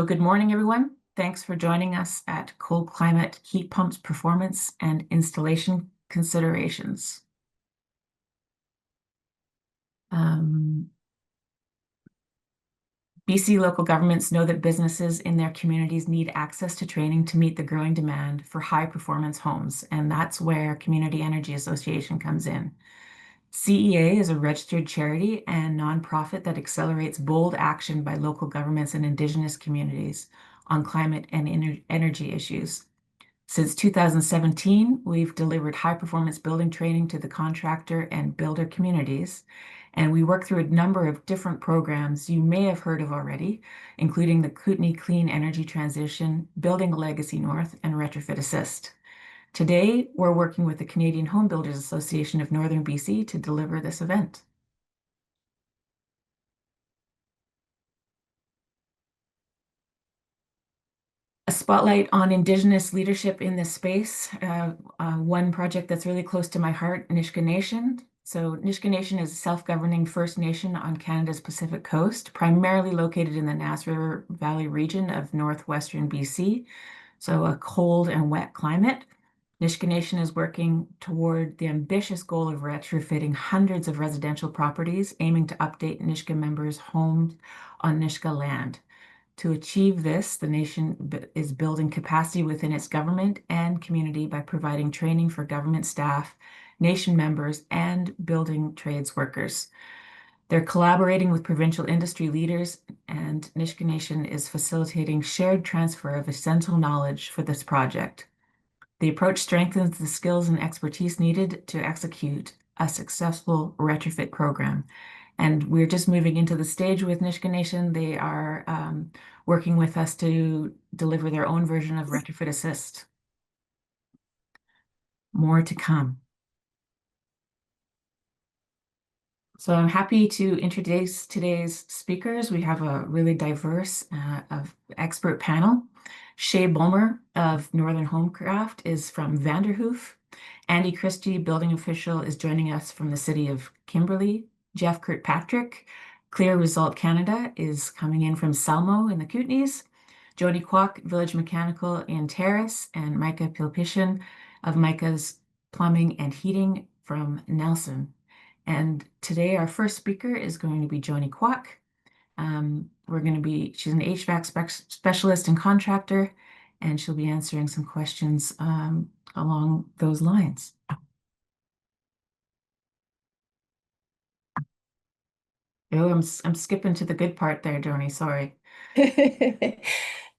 good morning, everyone. Thanks for joining us at Cold Climate Heat Pumps Performance and Installation Considerations. BC local governments know that businesses in their communities need access to training to meet the growing demand for high-performance homes, and that's where Community Energy Association comes in. CEA is a registered charity and nonprofit that accelerates bold action by local governments and Indigenous communities on climate and energy issues. Since 2017, we've delivered high-performance building training to the contractor and builder communities, and we work through a number of different programs you may have heard of already, including the Kootenay Clean Energy Transition, Building a Legacy North, and Retrofit Assist. Today, we're working with the Canadian Home Builders Association of Northern BC to deliver this event. A spotlight on Indigenous leadership in this space. One project that's really close to my heart, Nisga'a Nation. So Nisga'a Nation is a self-governing First Nation on Canada's Pacific Coast, primarily located in the Nass River Valley region of northwestern BC. So a cold and wet climate. Nisga'a Nation is working toward the ambitious goal of retrofitting hundreds of residential properties, aiming to update Nisga'a members' homes on Nisga'a land. To achieve this, the nation is building capacity within its government and community by providing training for government staff, nation members, and building trades workers. They're collaborating with provincial industry leaders, and Nisga'a Nation is facilitating shared transfer of essential knowledge for this project. The approach strengthens the skills and expertise needed to execute a successful retrofit program. And we're just moving into the stage with Nisga'a Nation. They are working with us to deliver their own version of Retrofit Assist. More to come. So I'm happy to introduce today's speakers. We have a really diverse expert panel. Shay Bulmer of Northern Homecraft is from Vanderhoof. Andy Christie, building official, is joining us from the city of Kimberley. Jeff Kirkpatrick, Clear Result Canada, is coming in from Salmo in the Kootenays. Jody Kwok, Village Mechanical in Terrace, and Micah Pilpishin of Micah's Plumbing and Heating from Nelson. And today our first speaker is going to be Jody Kwok. She's an HVAC specialist and contractor, and she'll be answering some questions along those lines. Oh, I'm skipping to the good part there, Joni. Sorry.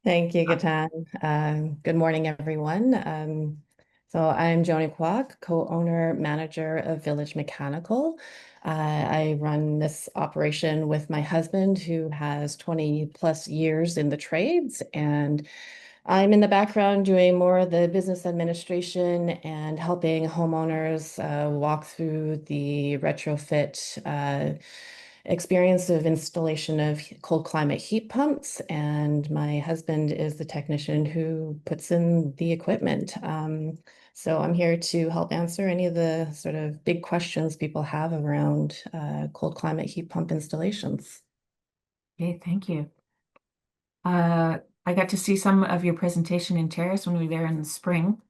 Thank you, Gatan. Good morning, everyone. So I'm Joni Kwok, co-owner manager of Village Mechanical. I run this operation with my husband, who has 20 plus years in the trades, and I'm in the background doing more of the business administration and helping homeowners walk through the retrofit experience of installation of cold climate heat pumps, and my husband is the technician who puts in the equipment. So I'm here to help answer any of the sort of big questions people have around cold climate heat pump installations. Okay, thank you. I got to see some of your presentation in Terrace when we were there in the spring.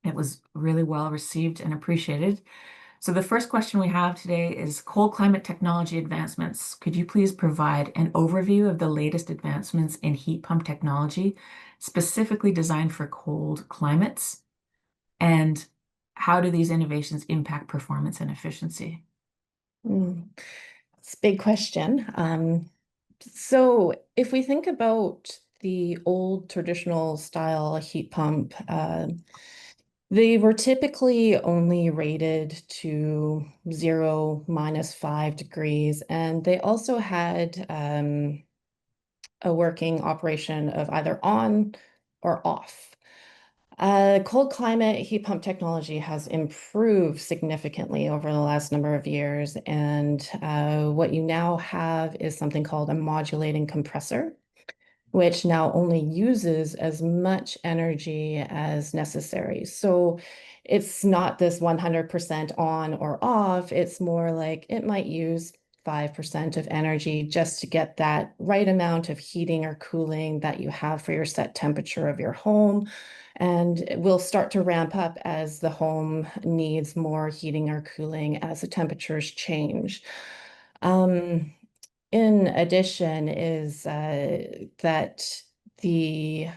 It was really well received and appreciated. So the first question we have today is cold climate technology advancements. Could you please provide an overview of the latest advancements in heat pump technology, specifically designed for cold climates? And how do these innovations impact performance and efficiency? It's a big question. So if we think about the old traditional style heat pump, they were typically only rated to 0, -5 degrees, and they also had a working operation of either on or off. Cold climate heat pump technology has improved significantly over the last number of years, and what you now have is something called a modulating compressor, which now only uses as much energy as necessary. So it's not this 100% on or off. It's more like it might use 5% of energy just to get that right amount of heating or cooling that you have for your set temperature of your home. And it will start to ramp up as the home needs more heating or cooling as the temperatures change. Um, in addition is that the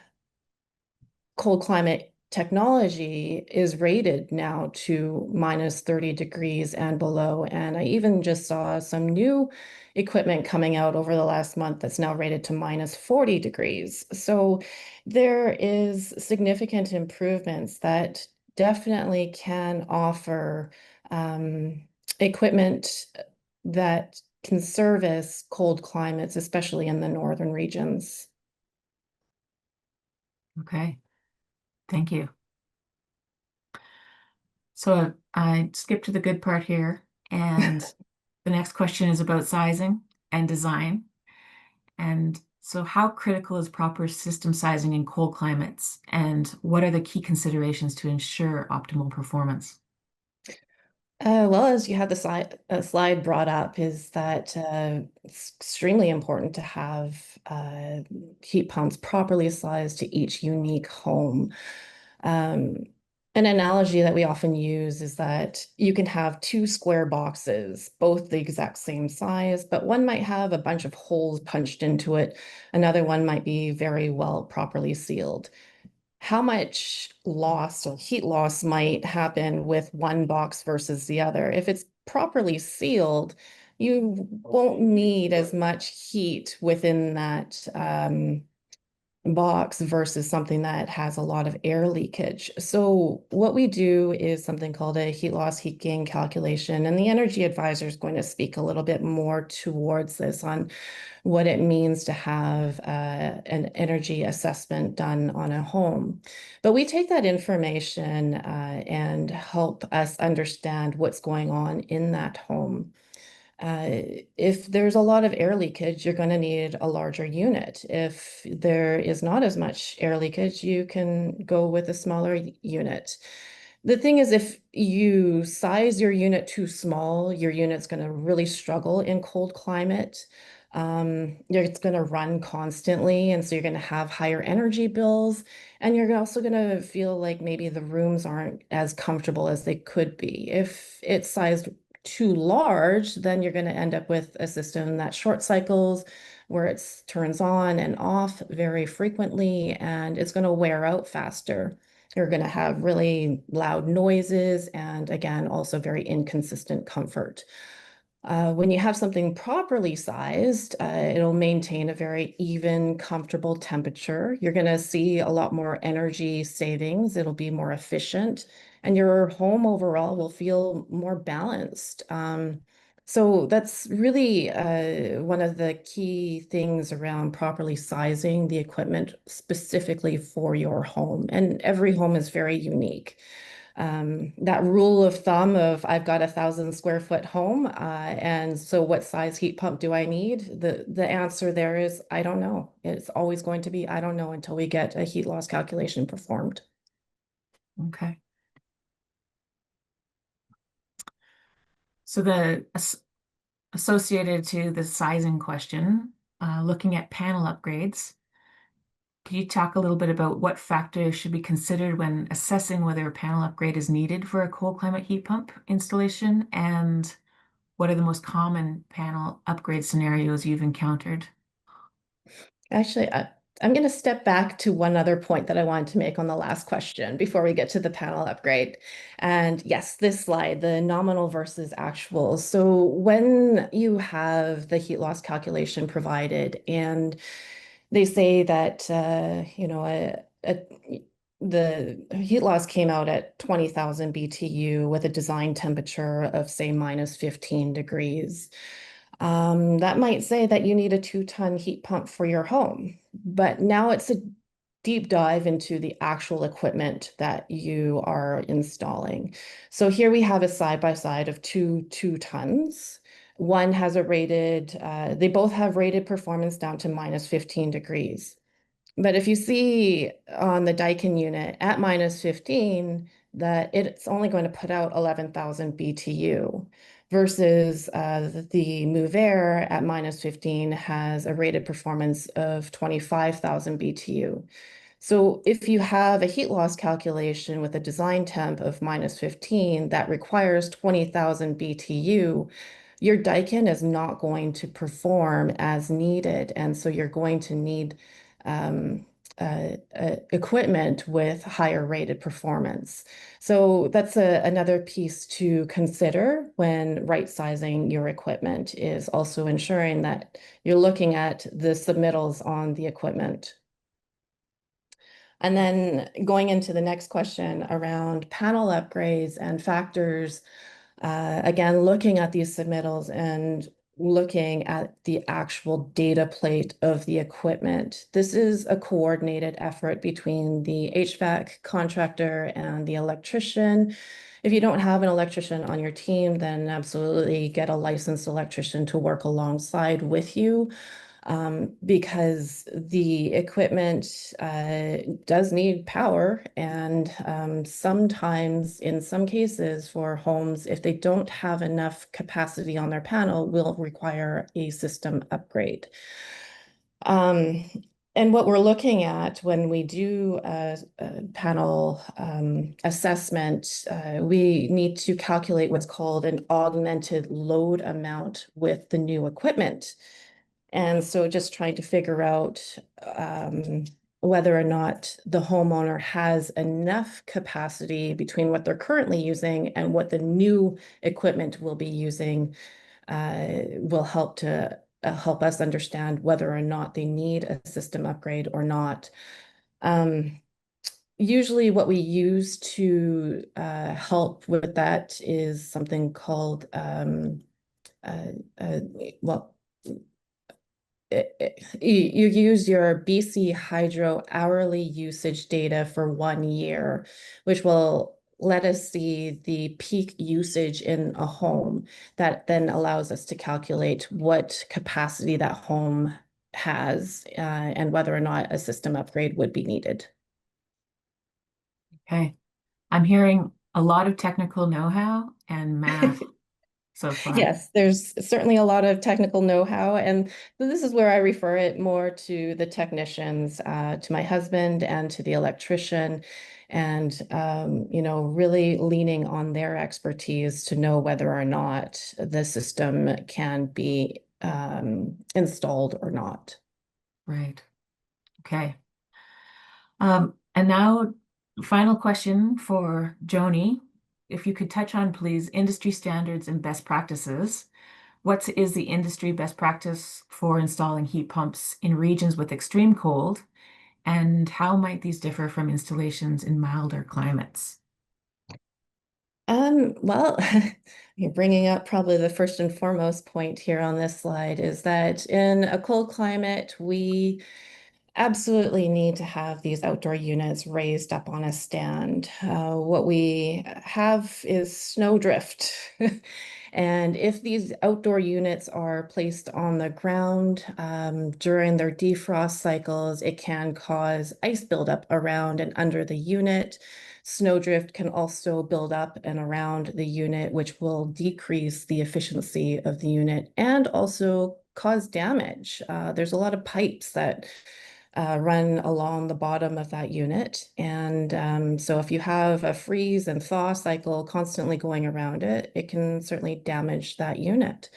cold climate technology is rated now to minus 30 degrees and below. And I even just saw some new equipment coming out over the last month that's now rated to minus 40 degrees. So there is significant improvements that definitely can offer equipment that can service cold climates, especially in the northern regions. Okay, thank you. So I skipped to the good part here, and the next question is about sizing and design. And so how critical is proper system sizing in cold climates, and what are the key considerations to ensure optimal performance? Well, as you had the slide brought up, is that it's extremely important to have heat pumps properly sized to each unique home. Um, an analogy that we often use is that you can have two square boxes, both the exact same size, but one might have a bunch of holes punched into it. Another one might be very well properly sealed. How much loss or heat loss might happen with one box versus the other? If it's properly sealed, you won't need as much heat within that box versus something that has a lot of air leakage. So what we do is something called a heat loss, heat gain calculation, and the energy advisor is going to speak a little bit more towards this on what it means to have an energy assessment done on a home. But we take that information and help us understand what's going on in that home. If there's a lot of air leakage, you're going to need a larger unit. If there is not as much air leakage, you can go with a smaller unit. The thing is, if you size your unit too small, your unit's going to really struggle in cold climate. It's going to run constantly, and so you're going to have higher energy bills, and you're also going to feel like maybe the rooms aren't as comfortable as they could be. If it's sized too large, then you're going to end up with a system that short cycles, where it turns on and off very frequently, and it's going to wear out faster. You're going to have really loud noises and, again, also very inconsistent comfort. When you have something properly sized, it'll maintain a very even, comfortable temperature. You're going to see a lot more energy savings. It'll be more efficient, and your home overall will feel more balanced. So that's really one of the key things around properly sizing the equipment specifically for your home. And every home is very unique. That rule of thumb of I've got 1,000 square foot home, and so what size heat pump do I need? The answer there is I don't know. It's always going to be I don't know until we get a heat loss calculation performed. Okay. So the associated to the sizing question, looking at panel upgrades, can you talk a little bit about what factors should be considered when assessing whether a panel upgrade is needed for a cold climate heat pump installation? And what are the most common panel upgrade scenarios you've encountered? Actually, I'm going to step back to one other point that I wanted to make on the last question before we get to the panel upgrade. And yes, this slide, the nominal versus actual. So when you have the heat loss calculation provided and they say that, the heat loss came out at 20,000 BTU with a design temperature of, say, minus 15 degrees. That might say that you need a 2-ton heat pump for your home, but now it's a deep dive into the actual equipment that you are installing. So here we have a side by side of two tons. One has a rated, they both have rated performance down to minus 15 degrees. But if you see on the Daikin unit at minus 15, that it's only going to put out 11,000 BTU. versus the Move Air at -15 has a rated performance of 25,000 BTU. So if you have a heat loss calculation with a design temp of -15 that requires 20,000 BTU, your Daikin is not going to perform as needed. And so you're going to need um, equipment with higher rated performance. So that's another piece to consider when right sizing your equipment, is also ensuring that you're looking at the submittals on the equipment. And then going into the next question around panel upgrades and factors, again, looking at these submittals and looking at the actual data plate of the equipment. This is a coordinated effort between the HVAC contractor and the electrician. If you don't have an electrician on your team, then absolutely get a licensed electrician to work alongside with you, because the equipment does need power. And sometimes, in some cases, for homes, if they don't have enough capacity on their panel, will require a system upgrade. Um, and what we're looking at when we do a panel assessment, we need to calculate what's called an augmented load amount with the new equipment. And so just trying to figure out whether or not the homeowner has enough capacity between what they're currently using and what the new equipment will be using, will help us understand whether or not they need a system upgrade or not. Usually what we use to help with that is something called, well, you use your BC Hydro hourly usage data for 1 year, which will let us see the peak usage in a home. That then allows us to calculate what capacity that home has, and whether or not a system upgrade would be needed. Okay. I'm hearing a lot of technical know-how and math so far. Yes, there's certainly a lot of technical know-how, and this is where I refer it more to the technicians, to my husband and to the electrician, and really leaning on their expertise to know whether or not the system can be installed or not. Right. Okay. And now, final question for Joni. If you could touch on, please, industry standards and best practices. What is the industry best practice for installing heat pumps in regions with extreme cold? And how might these differ from installations in milder climates? Well, you're bringing up probably the first and foremost point here on this slide, is that in a cold climate, we absolutely need to have these outdoor units raised up on a stand. What we have is snowdrift. And if these outdoor units are placed on the ground during their defrost cycles, it can cause ice buildup around and under the unit. Snowdrift can also build up and around the unit, which will decrease the efficiency of the unit and also cause damage. There's a lot of pipes that run along the bottom of that unit. And so if you have a freeze and thaw cycle constantly going around it, it can certainly damage that unit.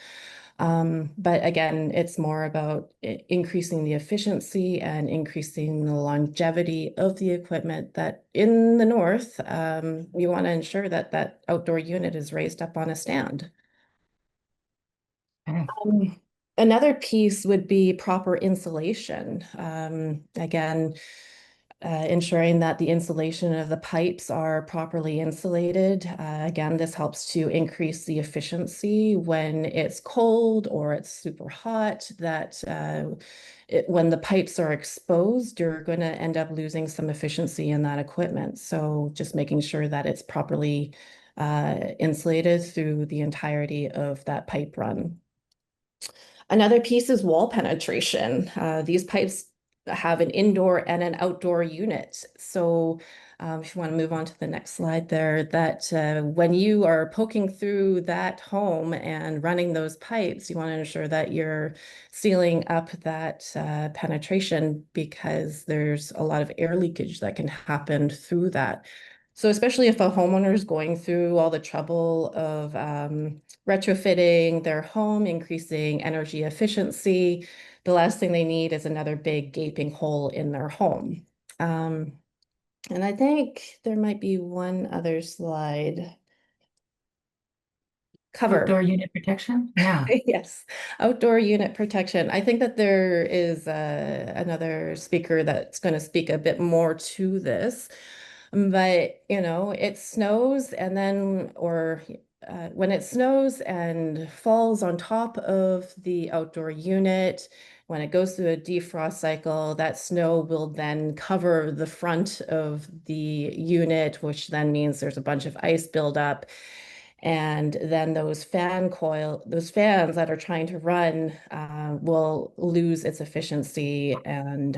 But again, it's more about increasing the efficiency and increasing the longevity of the equipment, that in the north, we want to ensure that that outdoor unit is raised up on a stand. Okay. Another piece would be proper insulation. Again, ensuring that the insulation of the pipes are properly insulated. Again, this helps to increase the efficiency when it's cold or it's super hot, that when the pipes are exposed, you're going to end up losing some efficiency in that equipment. So just making sure that it's properly insulated through the entirety of that pipe run. Another piece is wall penetration. These pipes have an indoor and an outdoor unit. So if you want to move on to the next slide there, that when you are poking through that home and running those pipes, you want to ensure that you're sealing up that penetration because there's a lot of air leakage that can happen through that. So especially if a homeowner is going through all the trouble of retrofitting their home, increasing energy efficiency, the last thing they need is another big gaping hole in their home. And I think there might be one other slide. Cover. Outdoor unit protection? Yeah. Yes, outdoor unit protection. I think that there is another speaker that's going to speak a bit more to this. But, it snows and then, or when it snows and falls on top of the outdoor unit, when it goes through a defrost cycle, that snow will then cover the front of the unit, which then means there's a bunch of ice buildup. And then those those fans that are trying to run will lose its efficiency. And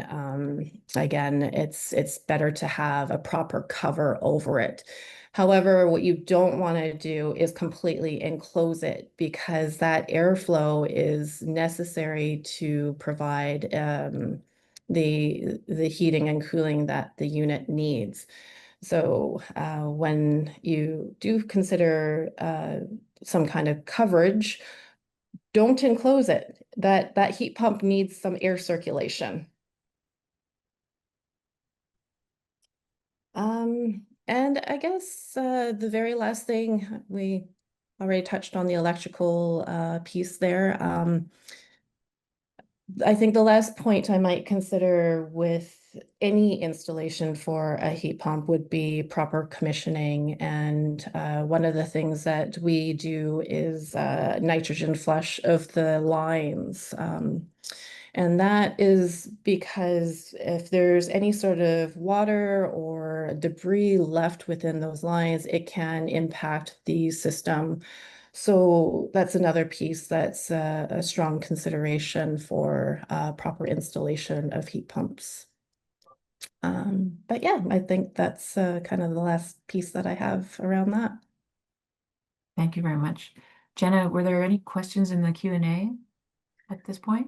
again, it's better to have a proper cover over it. However, what you don't want to do is completely enclose it because that airflow is necessary to provide the heating and cooling that the unit needs. So when you do consider some kind of coverage, don't enclose it. That heat pump needs some air circulation. And I guess the very last thing, we already touched on the electrical piece there. I think the last point I might consider with any installation for a heat pump would be proper commissioning. And one of the things that we do is nitrogen flush of the lines. And that is because if there's any sort of water or debris left within those lines, it can impact the system. So that's another piece that's a strong consideration for proper installation of heat pumps. But yeah, I think that's kind of the last piece that I have around that. Thank you very much. Jenna, were there any questions in the Q&A at this point?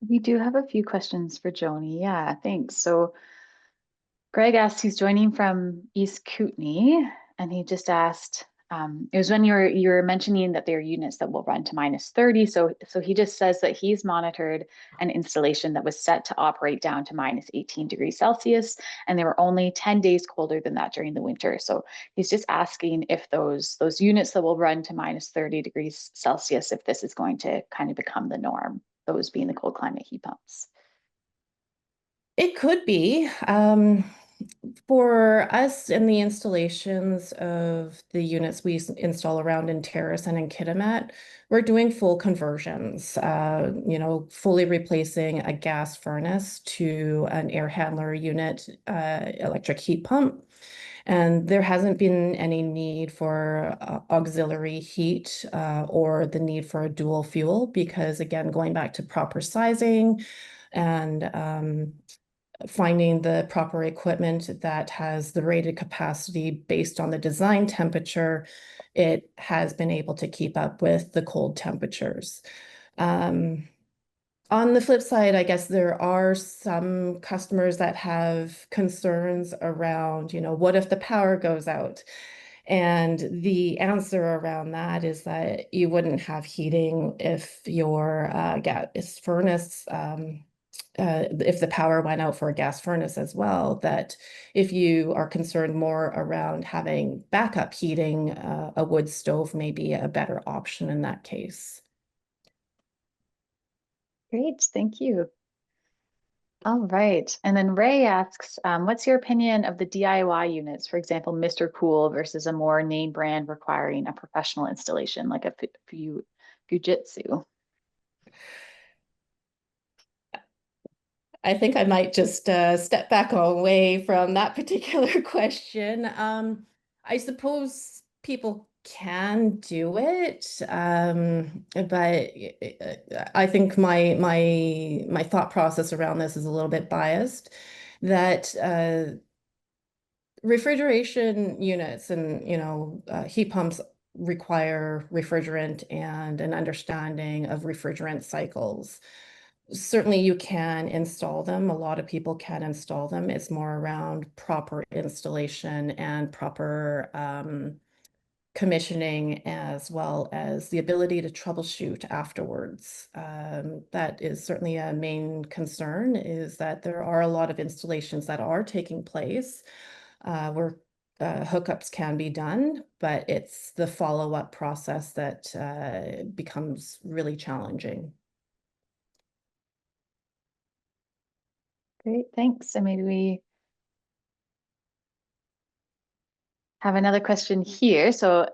We do have a few questions for Joni. Yeah, thanks. So Greg asked, he's joining from East Kootenay, and he just asked, it was when you were mentioning that there are units that will run to -30. So he just says that he's monitored an installation that was set to operate down to -18 degrees Celsius, and they were only 10 days colder than that during the winter. So he's just asking if those units that will run to -30 degrees Celsius, if this is going to kind of become the norm, those being the cold climate heat pumps. It could be. For us in the installations of the units we install around in Terrace and in Kitimat, we're doing full conversions, fully replacing a gas furnace to an air handler unit, electric heat pump. And there hasn't been any need for auxiliary heat or the need for a dual fuel because, again, going back to proper sizing and finding the proper equipment that has the rated capacity based on the design temperature, it has been able to keep up with the cold temperatures. On the flip side, I guess there are some customers that have concerns around, what if the power goes out? And the answer around that is that you wouldn't have heating if your gas furnace, if the power went out for a gas furnace as well, that if you are concerned more around having backup heating, a wood stove may be a better option in that case. Great, thank you. All right. And then Ray asks, what's your opinion of the DIY units, for example, Mr. Cool versus a more name brand requiring a professional installation like a Fujitsu? I think I might just step back away from that particular question. I suppose people can do it, but I think my thought process around this is a little bit biased. That refrigeration units and, heat pumps require refrigerant and an understanding of refrigerant cycles. Certainly you can install them. A lot of people can install them. It's more around proper installation and proper commissioning, as well as the ability to troubleshoot afterwards. That is certainly a main concern, is that there are a lot of installations that are taking place where hookups can be done, but it's the follow-up process that becomes really challenging. Great, thanks. And maybe we have another question here. So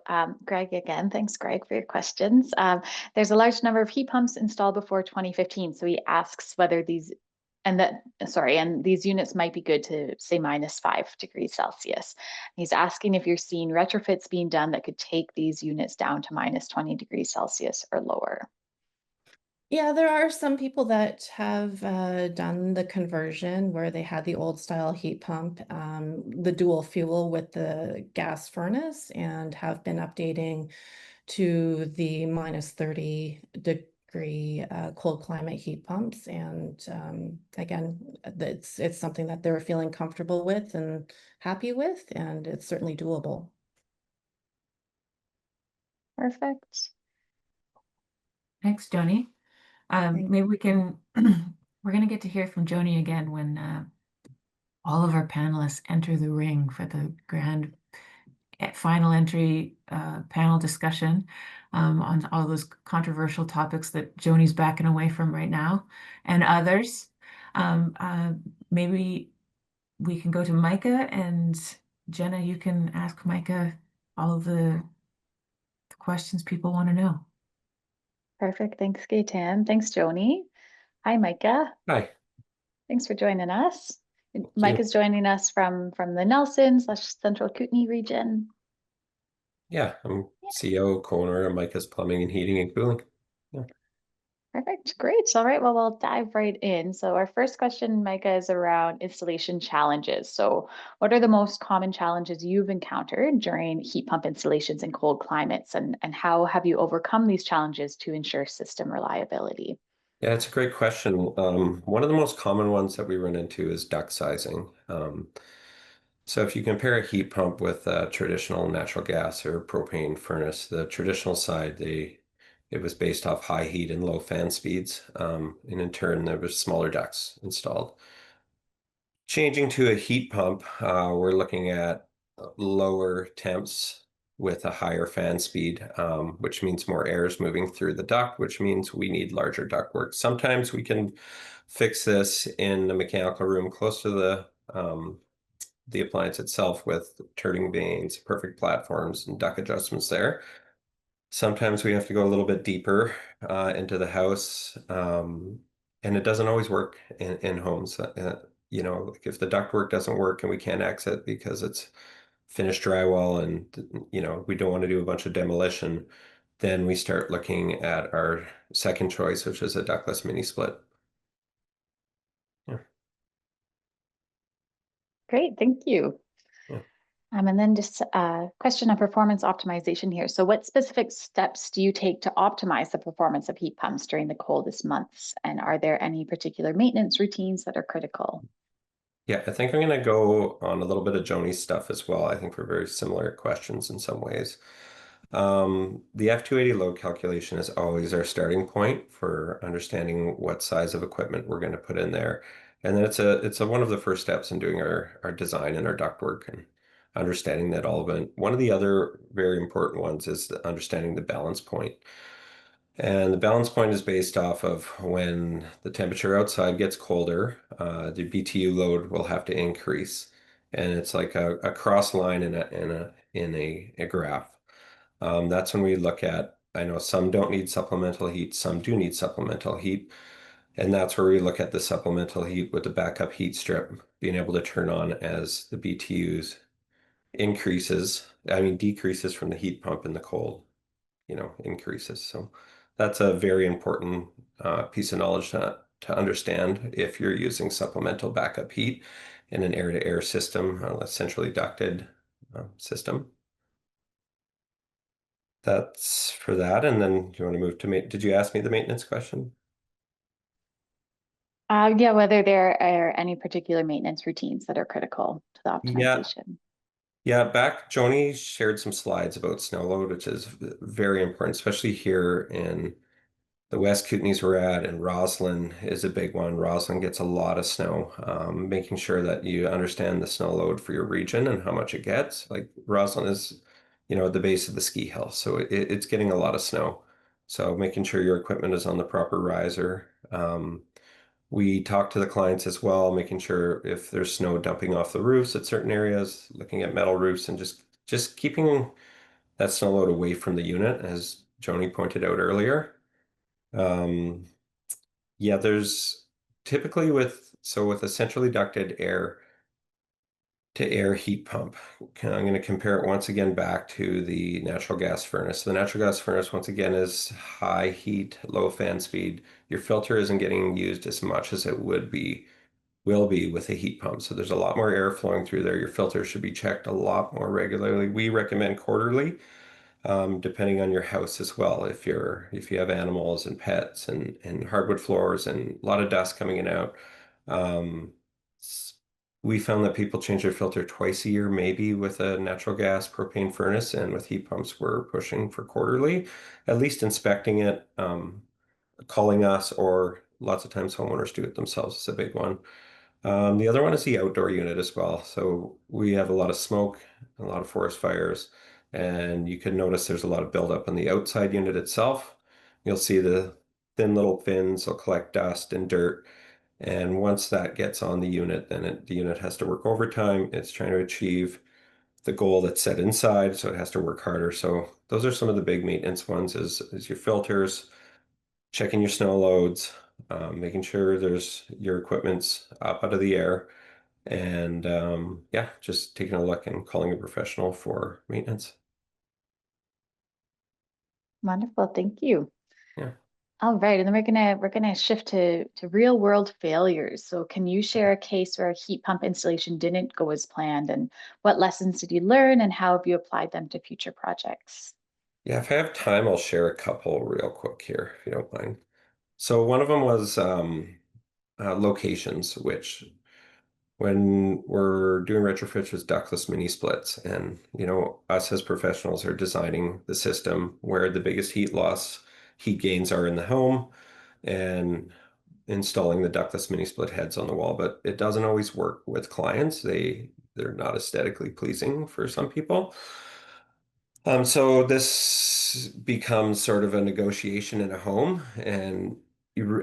Greg, again, thanks, Greg, for your questions. There's a large number of heat pumps installed before 2015. So he asks whether these, and these units might be good to say -5 degrees Celsius. He's asking if you're seeing retrofits being done that could take these units down to -20 degrees Celsius or lower. Yeah, there are some people that have done the conversion where they had the old style heat pump, the dual fuel with the gas furnace, and have been updating to the -30 degree cold climate heat pumps. And again, it's something that they're feeling comfortable with and happy with, and it's certainly doable. Perfect. Thanks, Joni. Maybe we can, we're going to get to hear from Joni again when all of our panelists enter the ring for the grand final entry panel discussion on all those controversial topics that Joni's backing away from right now, and others. Maybe we can go to Micah, and Jenna, you can ask Micah all of the questions people want to know. Perfect. Thanks, Gaetan. Thanks, Joni. Hi, Micah. Hi. Thanks for joining us. you. Micah's joining us from the Nelson/Central Kootenay region. Yeah, I'm CEO, co-owner of Micah's Plumbing and Heating and Cooling. Yeah. Perfect. Great. All right. Well, we'll dive right in. So our first question, Micah, is around installation challenges. So what are the most common challenges you've encountered during heat pump installations in cold climates, and how have you overcome these challenges to ensure system reliability? Yeah, it's a great question. One of the most common ones that we run into is duct sizing. So if you compare a heat pump with a traditional natural gas or propane furnace, the traditional side, it was based off high heat and low fan speeds. And in turn, there was smaller ducts installed. Changing to a heat pump, we're looking at lower temps with a higher fan speed, which means more air is moving through the duct, which means we need larger ductwork. Sometimes we can fix this in the mechanical room close to the appliance itself with turning vanes, perfect platforms, and duct adjustments there. Sometimes we have to go a little bit deeper into the house, and it doesn't always work in homes. Like if the ductwork doesn't work and we can't exit because it's finished drywall and, we don't want to do a bunch of demolition, then we start looking at our second choice, which is a ductless mini split. Yeah. Great. Thank you. Yeah. And then just a question on performance optimization here. So what specific steps do you take to optimize the performance of heat pumps during the coldest months? And are there any particular maintenance routines that are critical? Yeah, I think I'm going to go on a little bit of Joni's stuff as well. I think we're very similar questions in some ways. The F280 load calculation is always our starting point for understanding what size of equipment we're going to put in there. And then it's one of the first steps in doing our design and our ductwork and understanding that all of it. One of the other very important ones is understanding the balance point. And the balance point is based off of when the temperature outside gets colder, the BTU load will have to increase. And it's like a cross line in a graph. That's when we look at, I know some don't need supplemental heat, some do need supplemental heat. And that's where we look at the supplemental heat with the backup heat strip being able to turn on as the BTUs decreases from the heat pump in the cold, increases. So that's a very important piece of knowledge to understand if you're using supplemental backup heat. and an air-to-air system, a centrally ducted system. That's for that. And then do you want to move to did you ask me the maintenance question? Yeah, whether there are any particular maintenance routines that are critical to the optimization. Yeah, back Joni shared some slides about snow load, which is very important, especially here in the West Kootenays we're at, and Roslyn is a big one. Roslyn gets a lot of snow. Making sure that you understand the snow load for your region and how much it gets. Like Roslyn is, at the base of the ski hill, so it's getting a lot of snow. So making sure your equipment is on the proper riser. We talk to the clients as well, making sure if there's snow dumping off the roofs at certain areas, looking at metal roofs, and just keeping that snow load away from the unit, as Joni pointed out earlier. Yeah, there's typically with a centrally ducted air to air heat pump. I'm going to compare it once again back to the natural gas furnace. The natural gas furnace, once again, is high heat, low fan speed. Your filter isn't getting used as much as it will be with a heat pump. So there's a lot more air flowing through there. Your filter should be checked a lot more regularly. We recommend quarterly, depending on your house as well. If you have animals and pets and hardwood floors and a lot of dust coming in and out, um, we found that people change their filter twice a year, maybe with a natural gas propane furnace, and with heat pumps, we're pushing for quarterly, at least inspecting it, calling us, or lots of times homeowners do it themselves. It's a big one. The other one is the outdoor unit as well. So we have a lot of smoke, a lot of forest fires, and you can notice there's a lot of buildup on the outside unit itself. You'll see the thin little fins will collect dust and dirt. And once that gets on the unit, then the unit has to work overtime. It's trying to achieve the goal that's set inside, so it has to work harder. So those are some of the big maintenance ones is your filters, checking your snow loads, making sure your equipment's up out of the air, and yeah, just taking a look and calling a professional for maintenance. Wonderful, thank you. Yeah. All right, and then we're gonna shift to real world failures. So can you share a case where a heat pump installation didn't go as planned, and what lessons did you learn, and how have you applied them to future projects? Yeah, if I have time, I'll share a couple real quick here, if you don't mind. So one of them was locations, which when we're doing retrofits with ductless mini splits, and us as professionals are designing the system where the biggest heat gains are in the home, and installing the ductless mini split heads on the wall, but it doesn't always work with clients. They're not aesthetically pleasing for some people. So this becomes sort of a negotiation in a home, and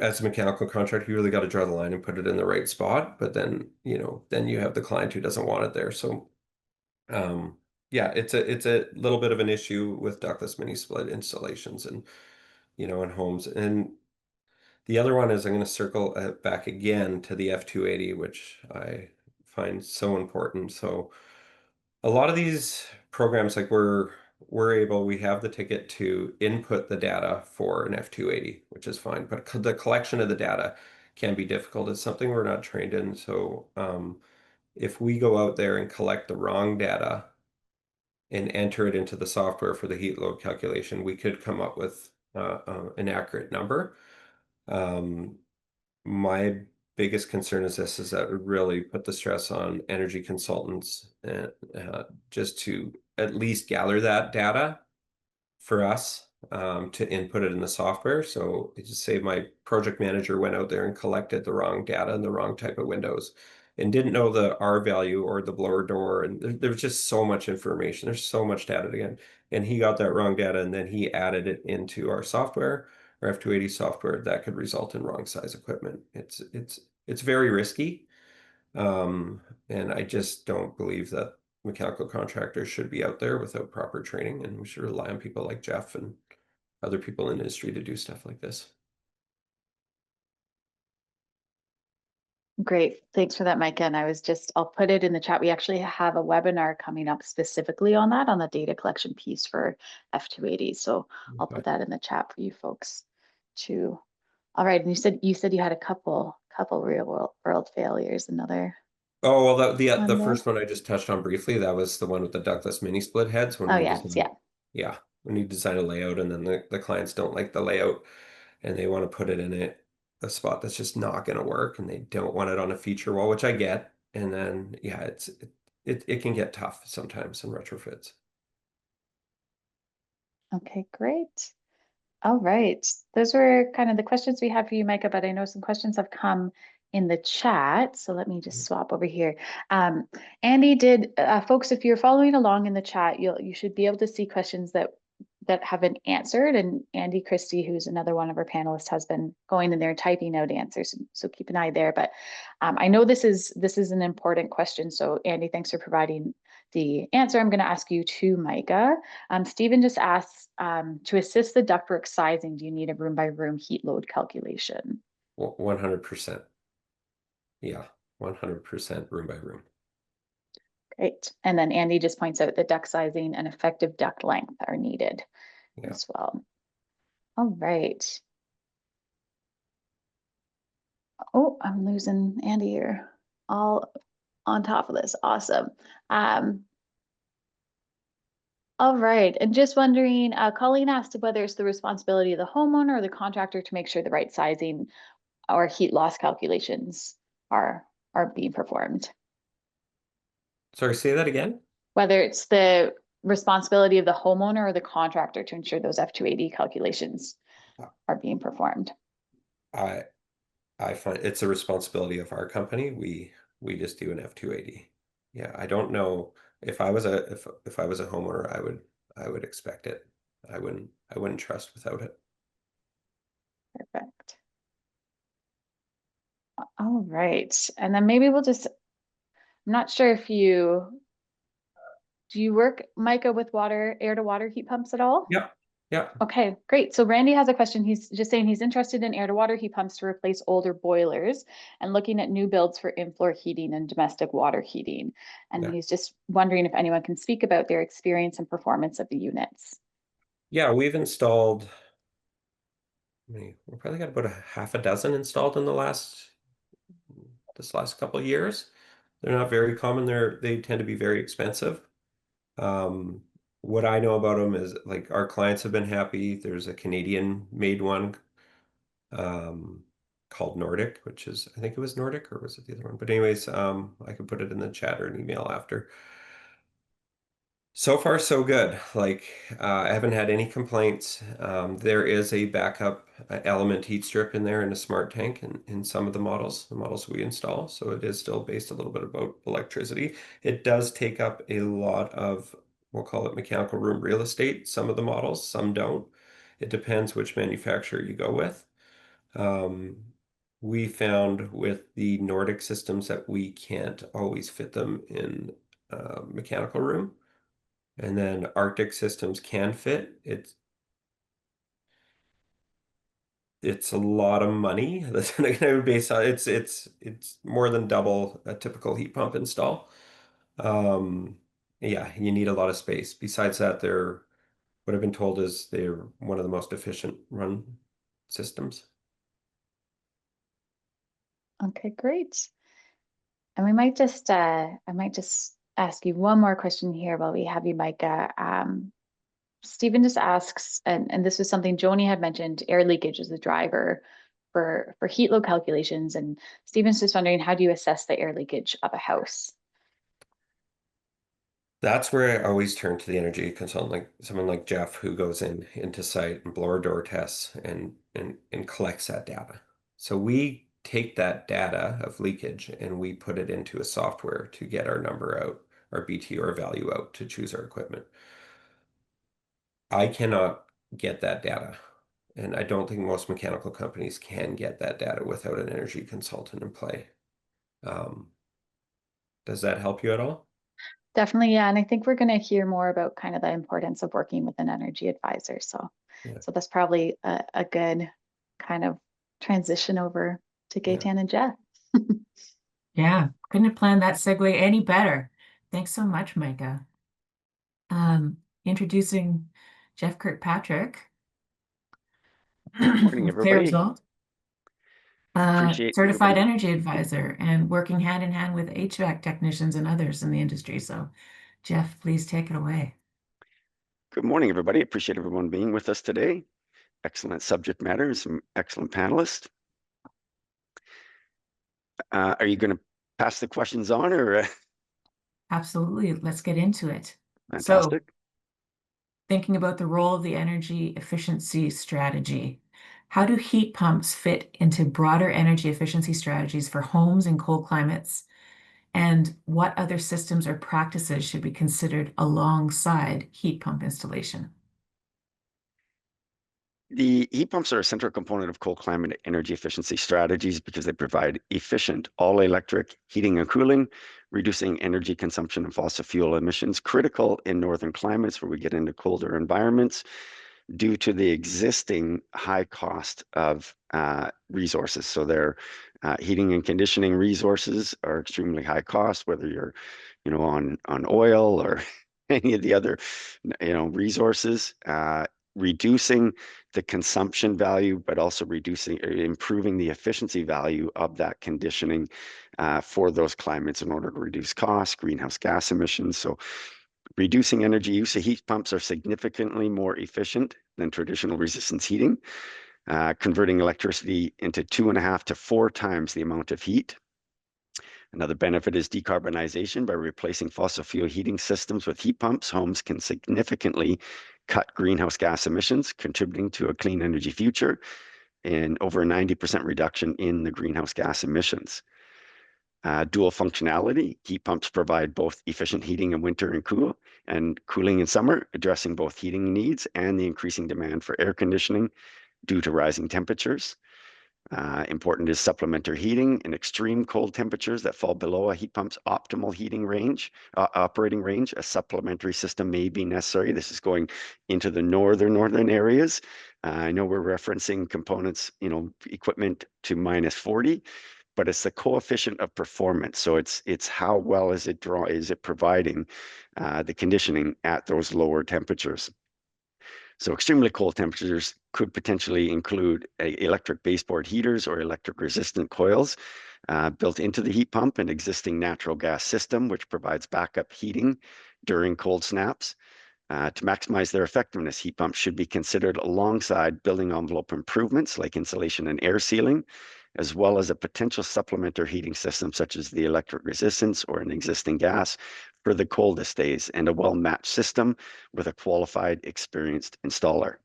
as a mechanical contractor, you really got to draw the line and put it in the right spot. But then, then you have the client who doesn't want it there. So, yeah, it's a little bit of an issue with ductless mini split installations and in homes. And the other one is I'm going to circle back again to the F280, which I find so important. So a lot of these programs, like we have the ticket to input the data for an F280, which is fine, but the collection of the data can be difficult. It's something we're not trained in. So if we go out there and collect the wrong data and enter it into the software for the heat load calculation, we could come up with an accurate number. My biggest concern is that would really put the stress on energy consultants, and just to at least gather that data for us, to input it in the software. So it just say my project manager went out there and collected the wrong data and the wrong type of windows and didn't know the R value or the blower door. And there was just so much information. There's so much data again. And he got that wrong data, and then he added it into our software, our F280 software, that could result in wrong size equipment. It's very risky. And I just don't believe that mechanical contractors should be out there without proper training, and we should rely on people like Jeff and other people in the industry to do stuff like this. Great, thanks for that, Micah. And I'll put it in the chat. We actually have a webinar coming up specifically on that, on the data collection piece for F280. So I'll put that in the chat for you folks too. All right, and you said you had a couple real world failures. Another. Oh, well, on the there? first one I just touched on briefly, that was the one with the ductless mini split heads when Oh, we yes, yeah. yeah, when you design a layout and then the clients don't like the layout and they want to put it in a spot that's just not going to work and they don't want it on a feature wall, which I get. And then yeah, it can get tough sometimes in retrofits. Okay, great. All right. Those were kind of the questions we had for you, Micah, but I know some questions have come in the chat. So let me just swap over here. Andy did, folks, if you're following along in the chat, you should be able to see questions that have been answered. And Andy Christie, who's another one of our panelists, has been going in there typing out answers. So keep an eye there. But I know this is an important question. So Andy, thanks for providing the answer. I'm going to ask you too, Micah. Stephen just asks, to assist the ductwork sizing, do you need a room by room heat load calculation? 100%. Yeah, 100% room by room. Great. And then Andy just points out that duct sizing and effective duct length are needed Yeah. as well. All right. Oh, I'm losing Andy here. All on top of this. Awesome. All right. And just wondering, Colleen asked whether it's the responsibility of the homeowner or the contractor to make sure the right sizing or heat loss calculations are being performed. Sorry, say that again? Whether it's the responsibility of the homeowner or the contractor to ensure those F280 calculations are being performed. I I find it's a responsibility of our company. We just do an F280. Yeah, I don't know if I was if I was a homeowner, I would expect it. I wouldn't trust without it. Perfect. All right. And then maybe we'll just, I'm not sure if do you work, Micah, with air to water heat pumps at all? Yeah. Yeah. Okay, great. So Randy has a question. He's just saying he's interested in air to water heat pumps to replace older boilers and looking at new builds for in-floor heating and domestic water heating. And Yeah. he's just wondering if anyone can speak about their experience and performance of the units. Yeah, we've installed we probably got about a half a dozen installed in this last couple of years. They're not very common. They tend to be very expensive. Um, what I know about them is like our clients have been happy. There's a Canadian made one um, called Nordic, which is I think it was Nordic or was it the other one? But anyways, I can put it in the chat or an email after. So far, so good. Like, I haven't had any complaints. There is a backup element heat strip in there in a smart tank in some of the models we install. So it is still based a little bit about electricity. It does take up a lot of, we'll call it mechanical room real estate. Some of the models, some don't. It depends which manufacturer you go with. Um, we found with the Nordic systems that we can't always fit them in a mechanical room. And then Arctic systems can fit. It's a lot of money. That's going to be based on it's more than double a typical heat pump install. Um, yeah, you need a lot of space. Besides that, what I've been told is they're one of the most efficient run systems. Okay, great. And we might just, I might just ask you one more question here while we have you, Micah. Stephen just asks, and this was something Joni had mentioned, air leakage is the driver for heat load calculations. And Stephen's just wondering, how do you assess the air leakage of a house? That's where I always turn to the energy consultant, like someone like Jeff, who goes into site and blower door tests and collects that data. So we take that data of leakage and we put it into a software to get our number out, our BTR value out to choose our equipment. I cannot get that data, and I don't think most mechanical companies can get that data without an energy consultant in play. Does that help you at all? Definitely, yeah. And I think we're going to hear more about kind of the importance of working with an energy advisor. So, Yeah. so that's probably a good kind of transition over to Yeah. Gaetan and Jeff. Yeah, couldn't have planned that segue any better. Thanks so much, Micah. Introducing Jeff Kirkpatrick. Morning, with Clear everybody. Result. Appreciate Certified everybody. energy advisor and working hand in hand with HVAC technicians and others in the industry. So, Jeff, please take it away. Good morning, everybody. Appreciate everyone being with us today. Excellent subject matter, some excellent panelists. Are you going to pass the questions on or Absolutely. Let's get into it. So, fantastic? thinking about the role of the energy efficiency strategy, how do heat pumps fit into broader energy efficiency strategies for homes in cold climates? And what other systems or practices should be considered alongside heat pump installation? The heat pumps are a central component of cold climate energy efficiency strategies because they provide efficient all-electric heating and cooling, reducing energy consumption and fossil fuel emissions, critical in northern climates where we get into colder environments due to the existing high cost of resources. So their heating and conditioning resources are extremely high cost, whether you're, on oil or any of the other, resources. Reducing the consumption value, but also improving the efficiency value of that conditioning for those climates in order to reduce costs, greenhouse gas emissions. So reducing energy use, the heat pumps are significantly more efficient than traditional resistance heating, converting electricity into 2.5 to 4 times the amount of heat. Another benefit is decarbonization. By replacing fossil fuel heating systems with heat pumps, homes can significantly cut greenhouse gas emissions, contributing to a clean energy future and over a 90% reduction in the greenhouse gas emissions. Dual functionality, heat pumps provide both efficient heating in winter and cooling in summer, addressing both heating needs and the increasing demand for air conditioning due to rising temperatures. Important is supplementary heating in extreme cold temperatures that fall below a heat pump's optimal heating range, operating range. A supplementary system may be necessary. This is going into the northern areas. I know we're referencing components, equipment to -40, but it's the coefficient of performance. So it's how well is it providing the conditioning at those lower temperatures. So extremely cold temperatures could potentially include electric baseboard heaters or electric resistant coils built into the heat pump, an existing natural gas system, which provides backup heating during cold snaps. To maximize their effectiveness, heat pumps should be considered alongside building envelope improvements like insulation and air sealing, as well as a potential supplementary heating system such as the electric resistance or an existing gas for the coldest days, and a well-matched system with a qualified, experienced installer.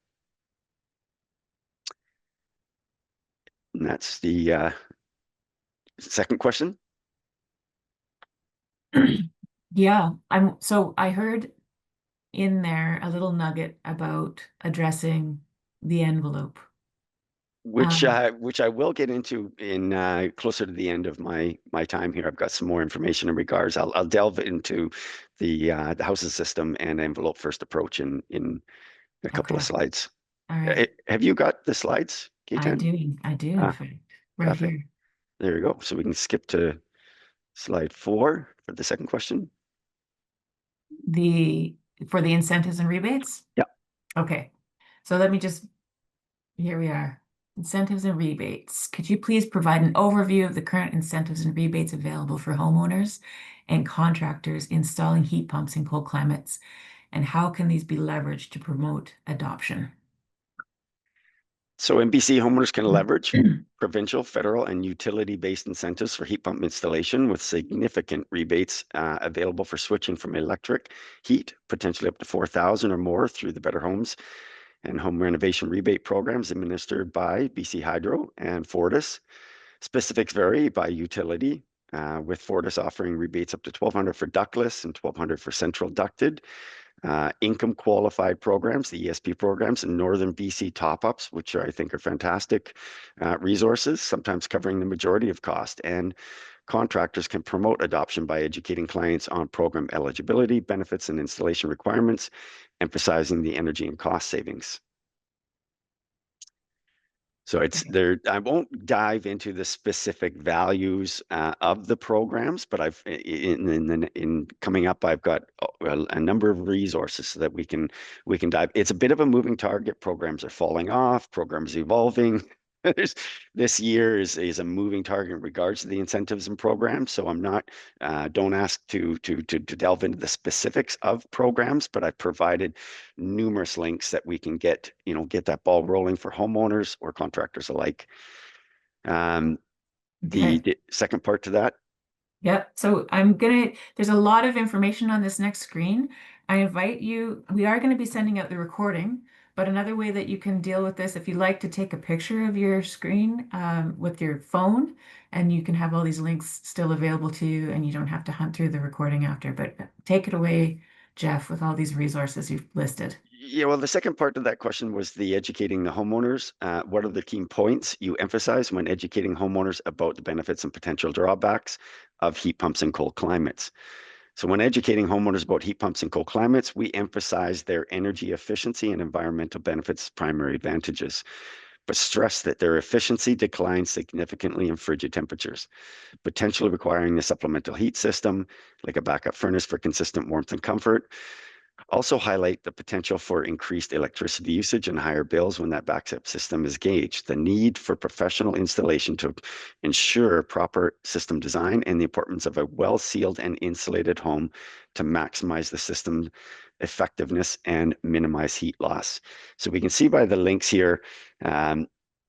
And that's the second question. Yeah, so I heard in there a little nugget about addressing the envelope. Which I will get into in closer to the end of my time here. I've got some more information in regards. I'll delve into the houses system and envelope first approach in a couple of Okay. slides. All right. Have you got the slides, I Ketan? do, in fact, right Perfect. here. There we go. So we can skip to slide 4 for the second question. For the incentives and rebates? Yeah. Okay. So here we are. Incentives and rebates. Could you please provide an overview of the current incentives and rebates available for homeowners and contractors installing heat pumps in cold climates? And how can these be leveraged to promote adoption? So in BC, homeowners can leverage provincial, federal, and utility-based incentives for heat pump installation with significant rebates available for switching from electric heat, potentially up to 4,000 or more through the Better Homes and Home Renovation Rebate programs administered by BC Hydro and Fortis. Specifics vary by utility, with Fortis offering rebates up to 1,200 for ductless and 1,200 for central ducted. Income qualified programs, the ESP programs, and Northern BC top-ups, which I think are fantastic resources, sometimes covering the majority of cost. And contractors can promote adoption by educating clients on program eligibility, benefits, and installation requirements, emphasizing the energy and cost savings. So it's there. I won't dive into the specific values of the programs, but in coming up, I've got a number of resources so that we can dive. It's a bit of a moving target. Programs are falling off. Programs evolving. This year is a moving target in regards to the incentives and programs. So I'm not, don't ask to delve into the specifics of programs, but I've provided numerous links that we can get, get that ball rolling for homeowners or contractors alike. Okay. The second part to that. Yep. So there's a lot of information on this next screen. I invite you, we are going to be sending out the recording, but another way that you can deal with this, if you like to take a picture of your screen with your phone, and you can have all these links still available to you and you don't have to hunt through the recording after, but take it away, Jeff, with all these resources you've listed. Yeah, well, the second part of that question was the educating the homeowners. What are the key points you emphasize when educating homeowners about the benefits and potential drawbacks of heat pumps in cold climates? So when educating homeowners about heat pumps in cold climates, we emphasize their energy efficiency and environmental benefits primary advantages, but stress that their efficiency declines significantly in frigid temperatures, potentially requiring a supplemental heat system like a backup furnace for consistent warmth and comfort. Also highlight the potential for increased electricity usage and higher bills when that backup system is gauged, the need for professional installation to ensure proper system design, and the importance of a well-sealed and insulated home to maximize the system effectiveness and minimize heat loss. So we can see by the links here,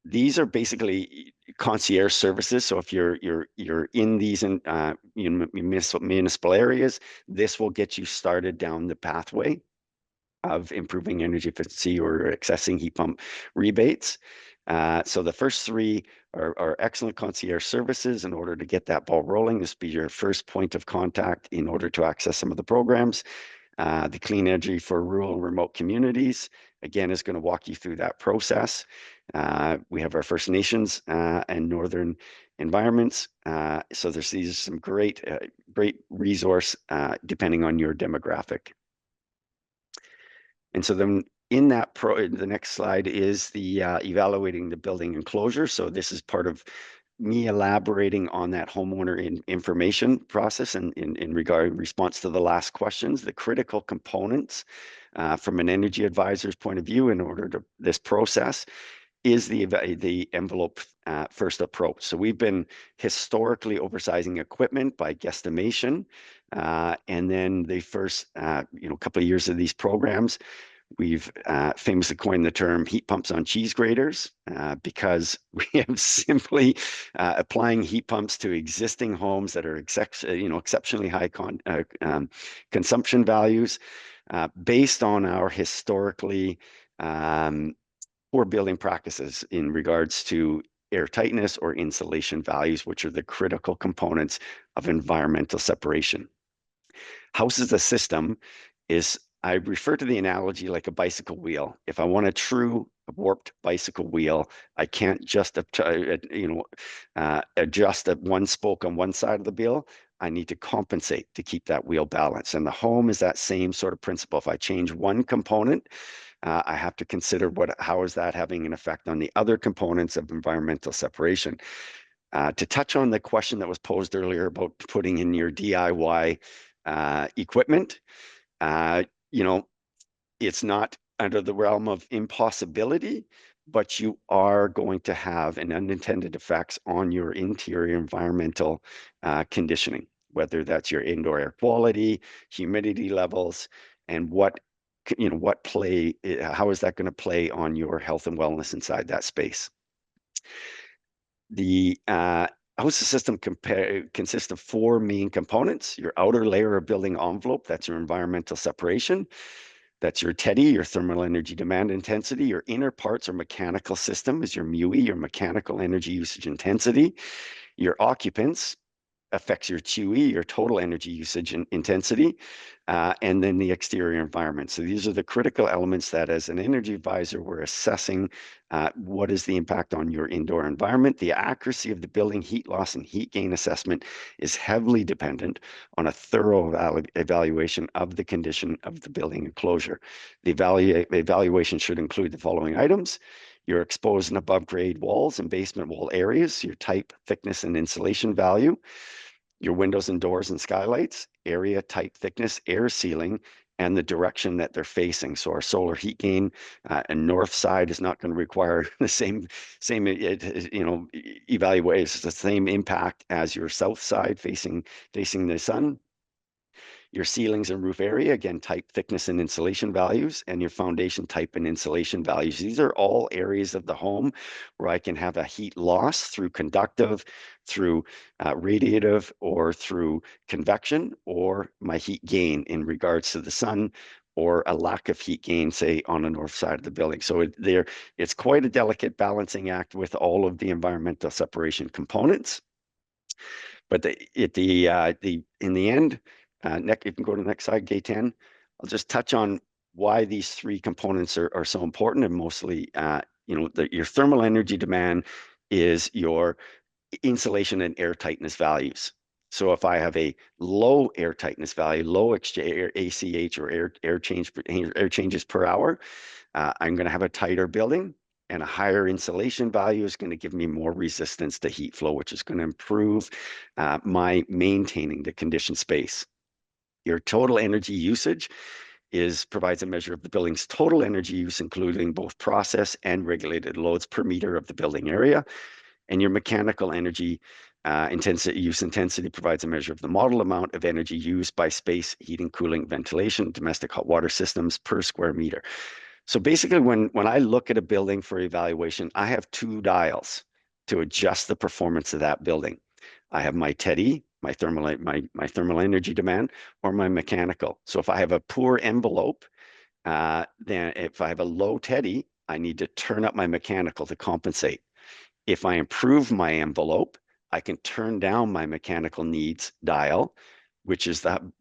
these are basically concierge services. So if you're in these municipal areas, this will get you started down the pathway of improving energy efficiency or accessing heat pump rebates. So the first three are excellent concierge services in order to get that ball rolling. This will be your first point of contact in order to access some of the programs. The Clean Energy for Rural and Remote Communities, again, is going to walk you through that process. We have our First Nations and Northern environments. So these are some great resource depending on your demographic. And so then in that the next slide is the evaluating the building enclosure. So this is part of me elaborating on that homeowner information process and in response to the last questions, the critical components from an energy advisor's point of view in order to this process is the envelope first approach. So we've been historically oversizing equipment by guesstimation, and then the first couple of years of these programs, we've famously coined the term heat pumps on cheese graters because we have simply applying heat pumps to existing homes that are exceptionally high consumption values based on our historically poor building practices in regards to air tightness or insulation values, which are the critical components of environmental separation. House as a system is, I refer to the analogy like a bicycle wheel. If I want a true warped bicycle wheel, I can't just adjust one spoke on one side of the wheel. I need to compensate to keep that wheel balanced. And the home is that same sort of principle. If I change one component, I have to consider how is that having an effect on the other components of environmental separation. To touch on the question that was posed earlier about putting in your DIY equipment, it's not under the realm of impossibility, but you are going to have an unintended effects on your interior environmental conditioning, whether that's your indoor air quality, humidity levels, and how is that going to play on your health and wellness inside that space. The house system consists of four main components: your outer layer of building envelope, that's your environmental separation. That's your TEDI, your thermal energy demand intensity. Your inner parts or mechanical system is your MUI, your mechanical energy usage intensity. Your occupants affects your TUE, your total energy usage and intensity, and then the exterior environment. So these are the critical elements that as an energy advisor, we're assessing what is the impact on your indoor environment. The accuracy of the building heat loss and heat gain assessment is heavily dependent on a thorough evaluation of the condition of the building enclosure. The evaluation should include the following items: your exposed and above grade walls and basement wall areas, your type, thickness, and insulation value, your windows and doors and skylights, area, type, thickness, air sealing, and the direction that they're facing. So our solar heat gain and north side is not going to require the same evaluation, the same impact as your south side facing the sun. Your ceilings and roof area, again, type, thickness, and insulation values, and your foundation type and insulation values. These are all areas of the home where I can have a heat loss through conductive, through radiative, or through convection, or my heat gain in regards to the sun, or a lack of heat gain, say, on the north side of the building. So it's quite a delicate balancing act with all of the environmental separation components. But in the end, you can go to the next slide, Gaten. I'll just touch on why these three components are so important, and mostly, your thermal energy demand is your insulation and air tightness values. So if I have a low air tightness value, low ACH or air changes per hour, I'm going to have a tighter building, and a higher insulation value is going to give me more resistance to heat flow, which is going to improve my maintaining the conditioned space. Your total energy usage provides a measure of the building's total energy use, including both process and regulated loads per meter of the building area. And your mechanical energy intensity provides a measure of the model amount of energy used by space, heating, cooling, ventilation, domestic hot water systems per square meter. So basically, when I look at a building for evaluation, I have two dials to adjust the performance of that building. I have my TEDI, my thermal energy demand, or my mechanical. So if I have a poor envelope, then if I have a low TEDI, I need to turn up my mechanical to compensate. If I improve my envelope, I can turn down my mechanical needs dial, which is the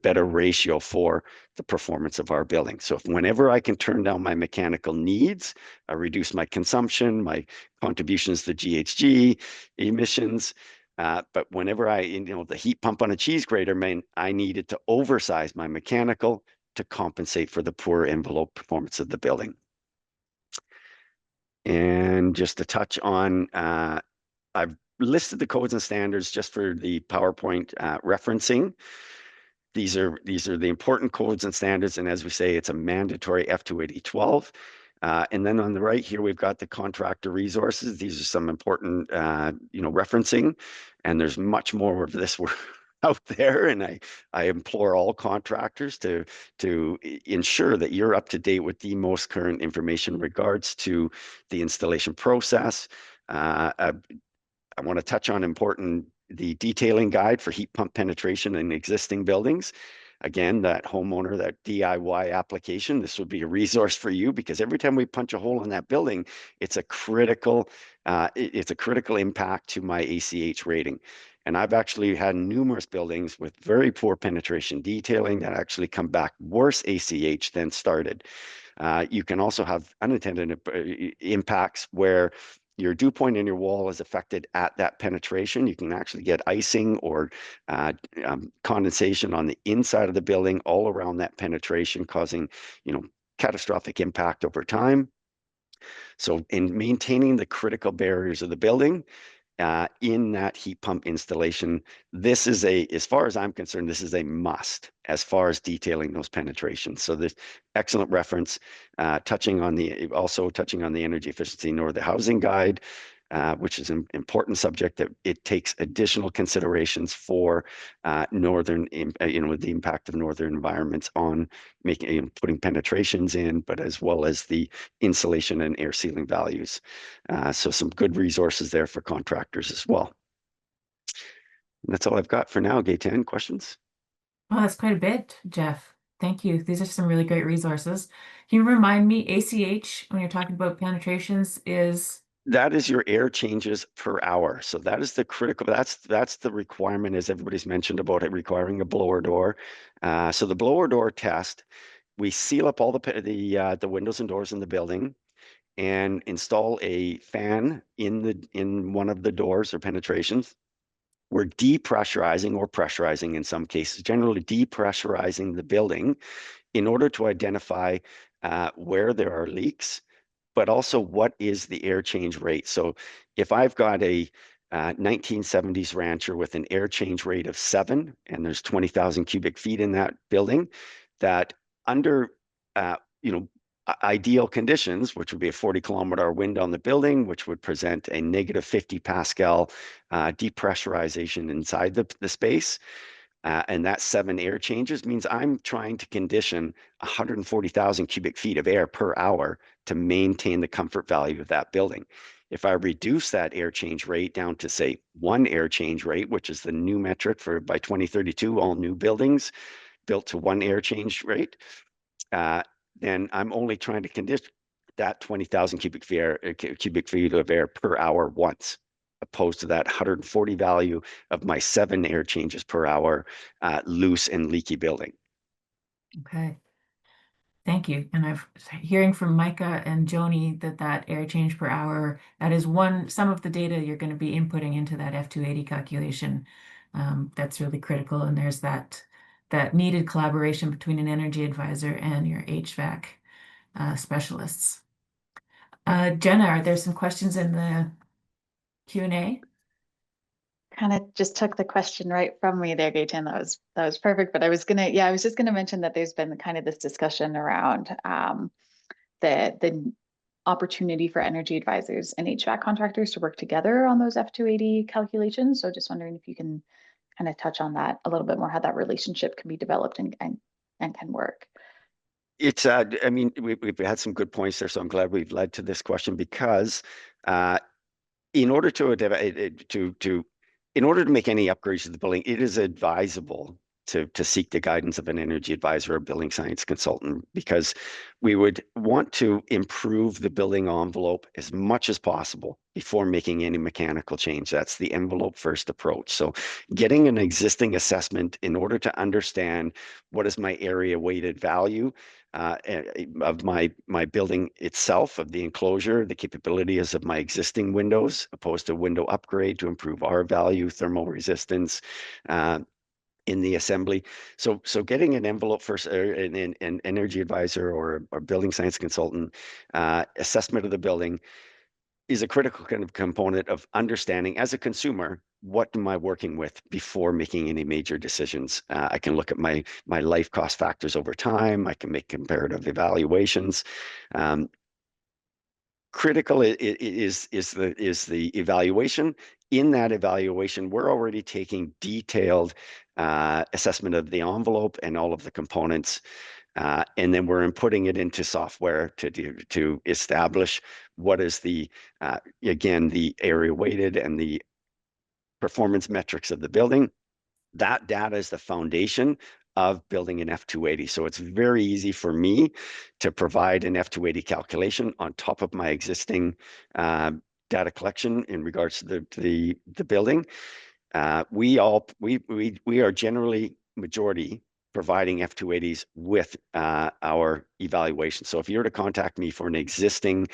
better ratio for the performance of our building. So whenever I can turn down my mechanical needs, I reduce my consumption, my contributions to GHG emissions. But whenever the heat pump on a cheese grater, I needed to oversize my mechanical to compensate for the poor envelope performance of the building. And just to touch on, I've listed the codes and standards just for the PowerPoint referencing. These are the important codes and standards, and as we say, it's a mandatory F28012. And then on the right here, we've got the contractor resources. These are some important, referencing, and there's much more of this out there. And I implore all contractors to ensure that you're up to date with the most current information in regards to the installation process. I want to touch on the detailing guide for heat pump penetration in existing buildings. Again, that homeowner, that DIY application, this would be a resource for you, because every time we punch a hole in that building, it's a critical impact to my ACH rating. And I've actually had numerous buildings with very poor penetration detailing that actually come back worse ACH than started. You can also have unintended impacts where your dew point in your wall is affected at that penetration. You can actually get icing or condensation on the inside of the building all around that penetration, causing catastrophic impact over time. So in maintaining the critical barriers of the building, in that heat pump installation, this is as far as I'm concerned, this is a must as far as detailing those penetrations. So this excellent reference, touching on the energy efficiency nor the housing guide, which is an important subject that it takes additional considerations for northern, with the impact of northern environments on putting penetrations in, but as well as the insulation and air sealing values. So some good resources there for contractors as well. And that's all I've got for now. Gaten, questions? Oh, that's quite a bit, Jeff. Thank you. These are some really great resources. Can you remind me, ACH, when you're talking about penetrations, that is your air changes per hour. So that is the critical, that's the requirement, as everybody's mentioned about it requiring a blower door. So the blower door test, we seal up all the windows and doors in the building and install a fan in one of the doors or penetrations. We're depressurizing or pressurizing in some cases, generally depressurizing the building in order to identify where there are leaks, but also what is the air change rate. So if I've got a 1970s rancher with an air change rate of 7 and there's 20,000 cubic feet in that building, that under ideal conditions, which would be a 40-kilometer wind on the building, which would present a negative 50 Pascal depressurization inside the space. And that 7 air changes means I'm trying to condition 140,000 cubic feet of air per hour to maintain the comfort value of that building. If I reduce that air change rate down to, say, 1 air change rate, which is the new metric for by 2032, all new buildings built to 1 air change rate, then I'm only trying to condition that 20,000 cubic feet of air per hour once, opposed to that 140 value of my 7 air changes per hour loose and leaky building. Okay. Thank you. And I've hearing from Micah and Joni that air change per hour, that is some of the data you're going to be inputting into that F280 calculation. That's really critical. And there's that needed collaboration between an energy advisor and your HVAC specialists. Jenna, are there some questions in the Q&A? Kind of just took the question right from me there, Gaten. That was perfect. But I was just gonna mention that there's been kind of this discussion around the opportunity for energy advisors and HVAC contractors to work together on those F280 calculations. So just wondering if you can kind of touch on that a little bit more, how that relationship can be developed and can work. It's I mean, we've had some good points there, so I'm glad we've led to this question, because in order to make any upgrades to the building, it is advisable to seek the guidance of an energy advisor or building science consultant, because we would want to improve the building envelope as much as possible before making any mechanical change. That's the envelope first approach. So getting an existing assessment in order to understand what is my area weighted value of my building itself, of the enclosure, the capabilities of my existing windows, opposed to window upgrade to improve R value, thermal resistance, in the assembly. So getting an envelope first, an energy advisor or building science consultant assessment of the building is a critical kind of component of understanding, as a consumer, what am I working with before making any major decisions. I can look at my life cost factors over time. I can make comparative evaluations. Critical is the evaluation. In that evaluation, we're already taking detailed assessment of the envelope and all of the components, and then we're inputting it into software to establish what is again the area weighted and the performance metrics of the building. That data is the foundation of building an F280. So it's very easy for me to provide an F280 calculation on top of my existing data collection in regards to the building. We are generally majority providing F280s with our evaluation. So if you were to contact me for an existing,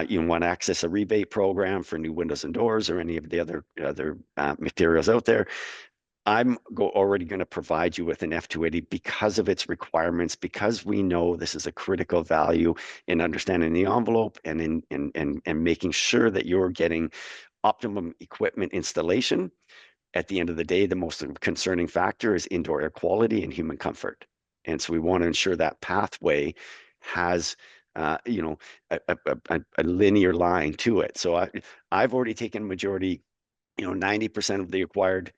you want to access a rebate program for new windows and doors or any of the other materials out there, I'm already going to provide you with an F280 because of its requirements, because we know this is a critical value in understanding the envelope and in making sure that you're getting optimum equipment installation. At the end of the day, the most concerning factor is indoor air quality and human comfort. And so we want to ensure that pathway has a linear line to it. So I've already taken majority, 90% of the required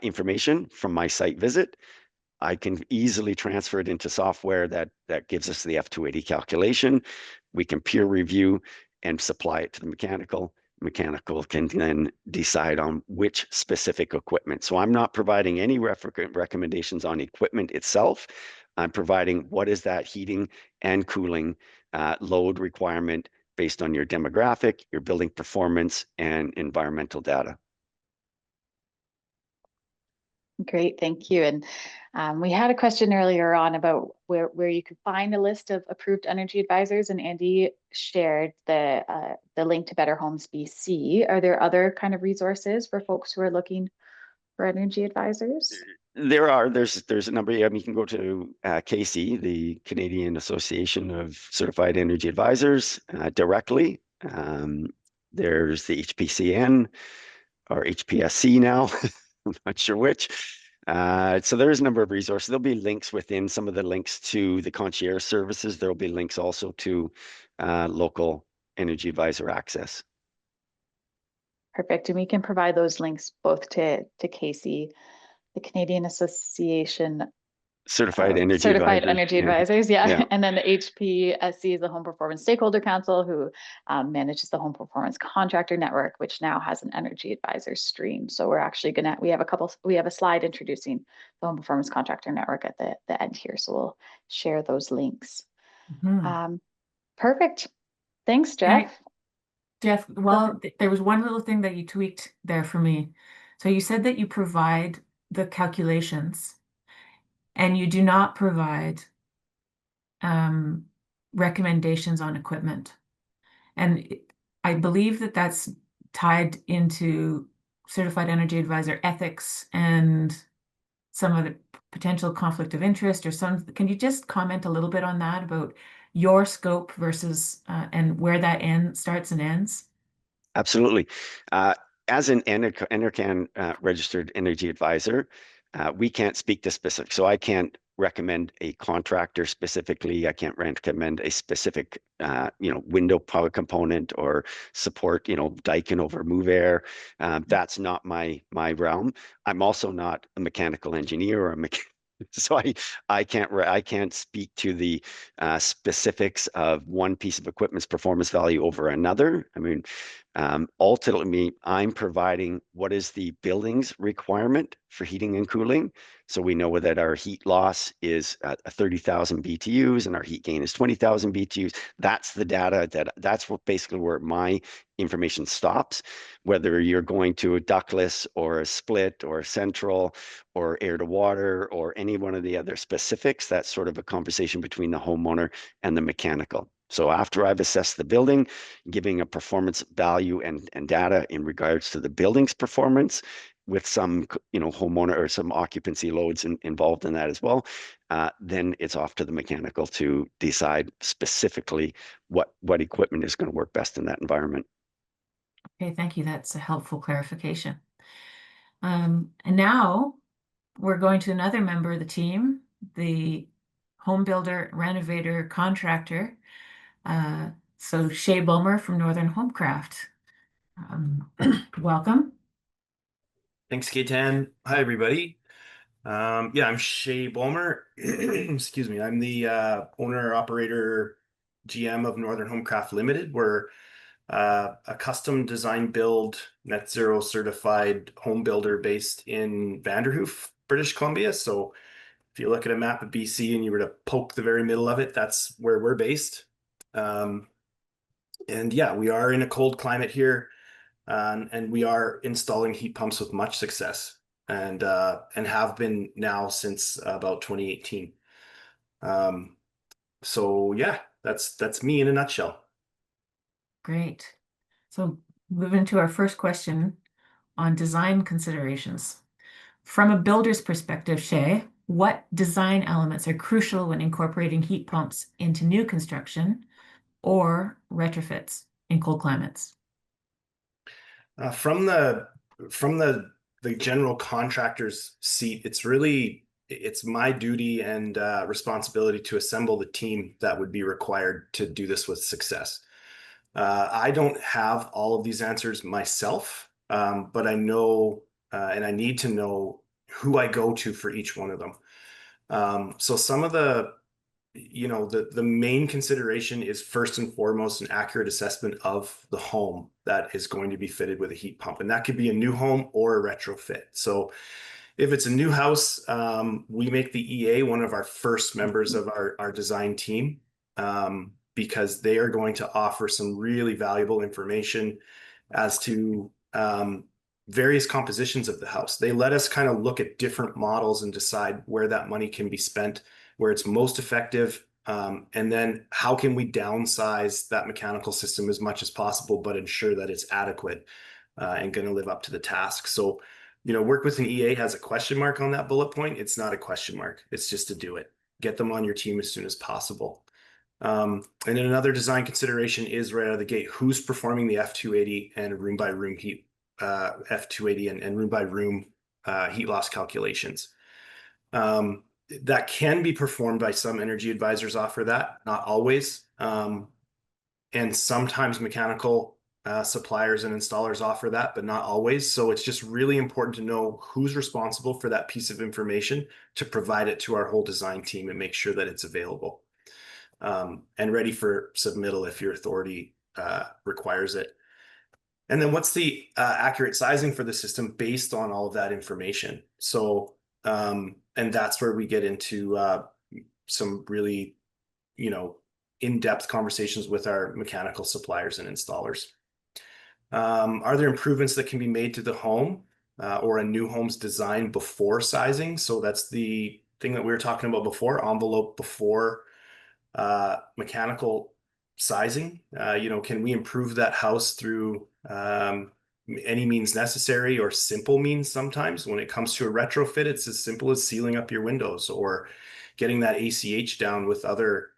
information from my site visit. I can easily transfer it into software that gives us the F280 calculation. We can peer review and supply it to the mechanical. Mechanical can then decide on which specific equipment. So I'm not providing any recommendations on equipment itself. I'm providing what is that heating and cooling load requirement based on your demographic, your building performance, and environmental data. Great, thank you. And we had a question earlier on about where you could find a list of approved energy advisors, and Andy shared the link to Better Homes BC. Are there other kind of resources for folks who are looking for energy advisors? There are. There's a number. I mean, you can go to CASE, the Canadian Association of Certified Energy Advisors, directly. There's the HPCN or HPSC now. I'm not sure which. So there's a number of resources. There'll be links within some of the links to the concierge services. There'll be links also to local energy advisor access. Perfect. And we can provide those links both to Casey, the Canadian Association Certified Energy Certified Advisors. Energy Advisors, yeah. And then the HPSC is the Home Performance Stakeholder Council, who manages the Home Performance Contractor Network, which now has an energy advisor stream. So we're actually we have a slide introducing the Home Performance Contractor Network at the end here. So we'll share those links. Perfect. Thanks, Jeff. Jeff, well, there was one little thing that you tweaked there for me. So you said that you provide the calculations and you do not provide recommendations on equipment. And I believe that that's tied into certified energy advisor ethics and some of the potential conflict of interest or some. Can you just comment a little bit on that about your scope versus and where that starts and ends? Absolutely. As an NRCan registered energy advisor, we can't speak to specifics. So I can't recommend a contractor specifically. I can't recommend a specific, window power component or support, Daikin over Move Air. That's not my realm. I'm also not a mechanical engineer or a mechanic. So I can't speak to the specifics of one piece of equipment's performance value over another. I mean, ultimately, I'm providing what is the building's requirement for heating and cooling. So we know that our heat loss is 30,000 BTUs and our heat gain is 20,000 BTUs. That's the data that's what basically where my information stops. Whether you're going to a ductless or a split or a central or air to water or any one of the other specifics, that's sort of a conversation between the homeowner and the mechanical. So after I've assessed the building, giving a performance value and data in regards to the building's performance with some, homeowner or some occupancy loads involved in that as well, then it's off to the mechanical to decide specifically what equipment is going to work best in that environment. Okay, thank you. That's a helpful clarification. And now we're going to another member of the team, the home builder, renovator, contractor. So Shay Bulmer from Northern Homecraft. Welcome. Thanks, Kaitan. Hi, everybody. I'm Shay Bulmer. Excuse me. I'm the owner, operator, GM of Northern Homecraft Limited. We're a custom design build, net zero certified home builder based in Vanderhoof, British Columbia. So if you look at a map of BC and you were to poke the very middle of it, that's where we're based. We are in a cold climate here. And we are installing heat pumps with much success and have been now since about 2018. That's me in a nutshell. Great. So moving to our first question on design considerations. From a builder's perspective, Shay, what design elements are crucial when incorporating heat pumps into new construction or retrofits in cold climates? From the general contractor's seat, it's my duty and responsibility to assemble the team that would be required to do this with success. I don't have all of these answers myself, but I know and I need to know who I go to for each one of them. So some of the main consideration is first and foremost an accurate assessment of the home that is going to be fitted with a heat pump. And that could be a new home or a retrofit. So if it's a new house, we make the EA one of our first members of our design team because they are going to offer some really valuable information as to various compositions of the house. They let us kind of look at different models and decide where that money can be spent, where it's most effective, and then how can we downsize that mechanical system as much as possible, but ensure that it's adequate and going to live up to the task. So, work with an EA has a question mark on that bullet point. It's not a question mark. It's just to do it. Get them on your team as soon as possible. And then another design consideration is right out of the gate, who's performing the F280 and room by room heat, F280 and room by room heat loss calculations. That can be performed by some energy advisors offer that, not always. And sometimes mechanical suppliers and installers offer that, but not always. So it's just really important to know who's responsible for that piece of information to provide it to our whole design team and make sure that it's available and ready for submittal if your authority requires it. And then what's the accurate sizing for the system based on all of that information? So, and that's where we get into some really, in-depth conversations with our mechanical suppliers and installers. Are there improvements that can be made to the home or a new home's design before sizing? So that's the thing that we were talking about before, envelope before mechanical sizing. Can we improve that house through any means necessary or simple means? Sometimes when it comes to a retrofit, it's as simple as sealing up your windows or getting that ACH down with other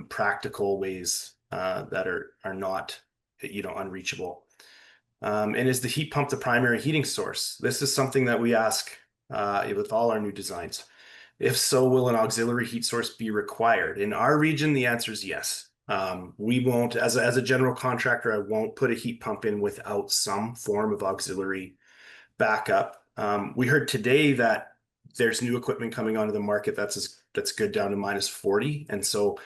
practical ways that are not unreachable. And is the heat pump the primary heating source? This is something that we ask with all our new designs. If so, will an auxiliary heat source be required? In our region, the answer is yes. We won't, as a general contractor, I won't put a heat pump in without some form of auxiliary backup. We heard today that there's new equipment coming onto the market that's good down to -40. And so,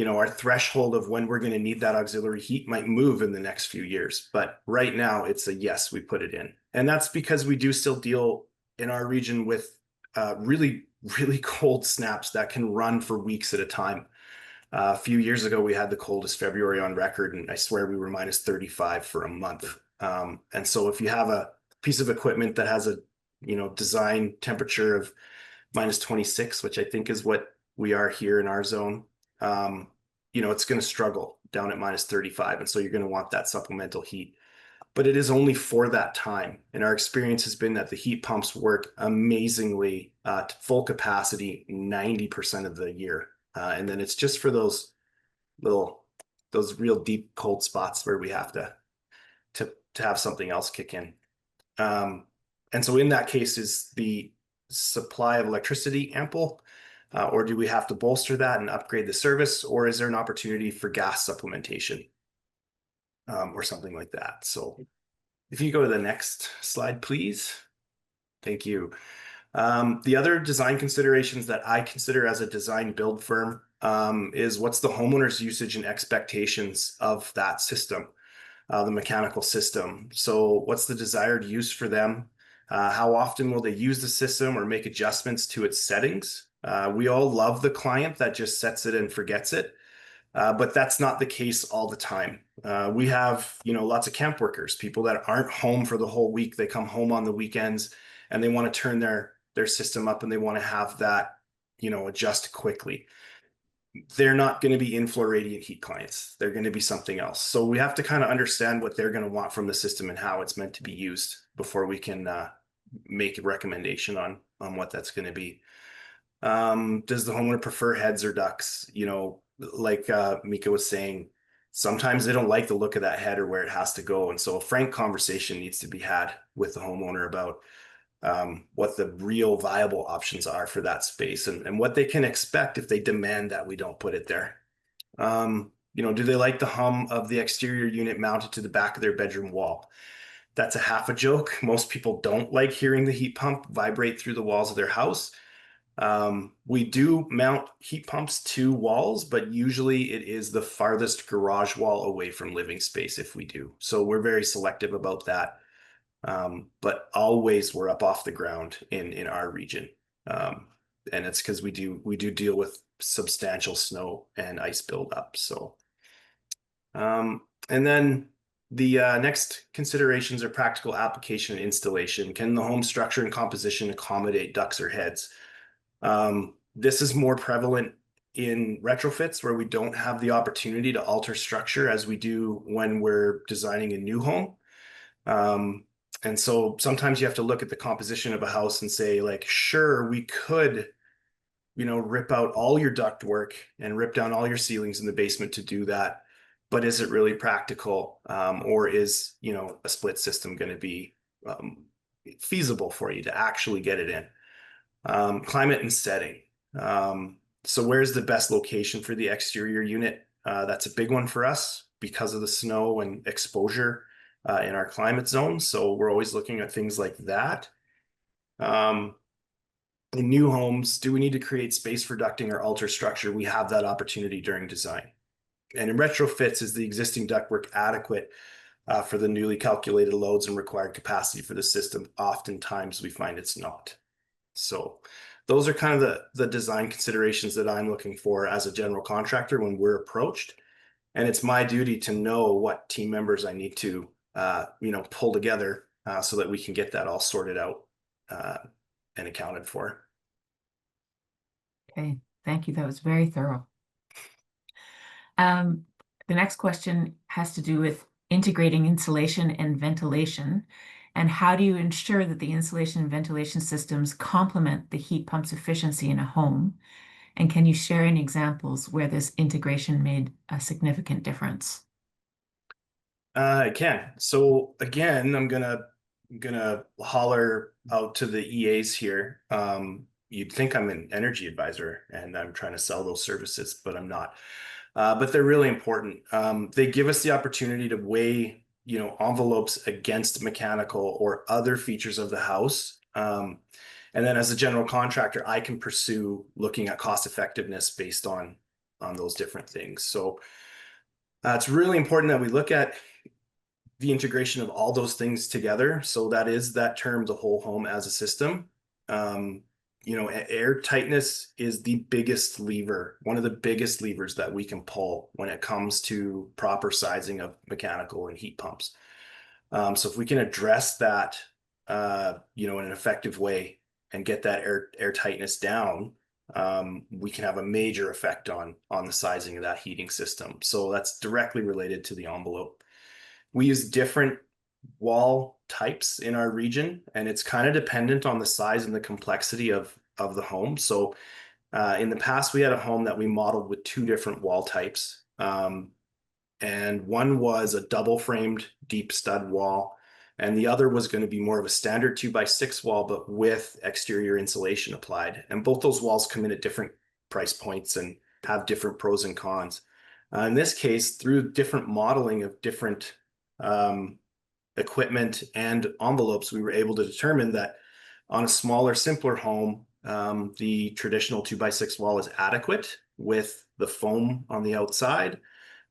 our threshold of when we're going to need that auxiliary heat might move in the next few years. But right now it's a yes, we put it in. And that's because we do still deal in our region with really, really cold snaps that can run for weeks at a time. A few years ago, we had the coldest February on record, and I swear we were -35 for a month. And so if you have a piece of equipment that has a design temperature of -26, which I think is what we are here in our zone, it's going to struggle down at -35. And so you're going to want that supplemental heat. But it is only for that time. And our experience has been that the heat pumps work amazingly to full capacity 90% of the year. And then it's just for those real deep cold spots where we have to have something else kick in. And so in that case, is the supply of electricity ample? Or do we have to bolster that and upgrade the service? Or is there an opportunity for gas supplementation or something like that? So if you go to the next slide, please. Thank you. The other design considerations that I consider as a design build firm is what's the homeowner's usage and expectations of that system, the mechanical system. So what's the desired use for them? How often will they use the system or make adjustments to its settings? We all love the client that just sets it and forgets it. But that's not the case all the time. We have, lots of camp workers, people that aren't home for the whole week. They come home on the weekends and they want to turn their system up and they want to have that, adjust quickly. They're not going to be inflow radiant heat clients. They're going to be something else. So we have to kind of understand what they're going to want from the system and how it's meant to be used before we can make a recommendation on what that's going to be. Does the homeowner prefer heads or ducts? Like Mika was saying, sometimes they don't like the look of that head or where it has to go. And so a frank conversation needs to be had with the homeowner about what the real viable options are for that space and what they can expect if they demand that we don't put it there. Do they like the hum of the exterior unit mounted to the back of their bedroom wall? That's a half a joke. Most people don't like hearing the heat pump vibrate through the walls of their house. We do mount heat pumps to walls, but usually it is the farthest garage wall away from living space if we do. So we're very selective about that. But always we're up off the ground in our region. And it's because we do deal with substantial snow and ice buildup. So, and then the next considerations are practical application and installation. Can the home structure and composition accommodate ducts or heads? This is more prevalent in retrofits where we don't have the opportunity to alter structure as we do when we're designing a new home. And so sometimes you have to look at the composition of a house and say, like, sure, we could, rip out all your ductwork and rip down all your ceilings in the basement to do that. But is it really practical? Or is, a split system going to be feasible for you to actually get it in? Climate and setting. So where's the best location for the exterior unit? That's a big one for us because of the snow and exposure in our climate zone. So we're always looking at things like that. In new homes, do we need to create space for ducting or alter structure? We have that opportunity during design. And in retrofits, is the existing ductwork adequate for the newly calculated loads and required capacity for the system? Oftentimes we find it's not. So those are kind of the design considerations that I'm looking for as a general contractor when we're approached. And it's my duty to know what team members I need to, pull together so that we can get that all sorted out and accounted for. Okay, thank you. That was very thorough. The next question has to do with integrating insulation and ventilation. And how do you ensure that the insulation and ventilation systems complement the heat pump's efficiency in a home? And can you share any examples where this integration made a significant difference? I can. So again, I'm gonna holler out to the EAs here. You'd think I'm an energy advisor and I'm trying to sell those services, but I'm not. But they're really important. They give us the opportunity to weigh, envelopes against mechanical or other features of the house. And then as a general contractor, I can pursue looking at cost effectiveness based on those different things. So it's really important that we look at the integration of all those things together. So that is that term, the whole home as a system. Air tightness is the biggest lever, one of the biggest levers that we can pull when it comes to proper sizing of mechanical and heat pumps. So if we can address that, in an effective way and get that air tightness down, we can have a major effect on the sizing of that heating system. So that's directly related to the envelope. We use different wall types in our region, and it's kind of dependent on the size and the complexity of the home. So in the past, we had a home that we modeled with two different wall types. And one was a double framed deep stud wall, and the other was going to be more of a standard 2x6 wall, but with exterior insulation applied. And both those walls come in at different price points and have different pros and cons. In this case, through different modeling of different equipment and envelopes, we were able to determine that on a smaller, simpler home, the traditional 2x6 wall is adequate with the foam on the outside.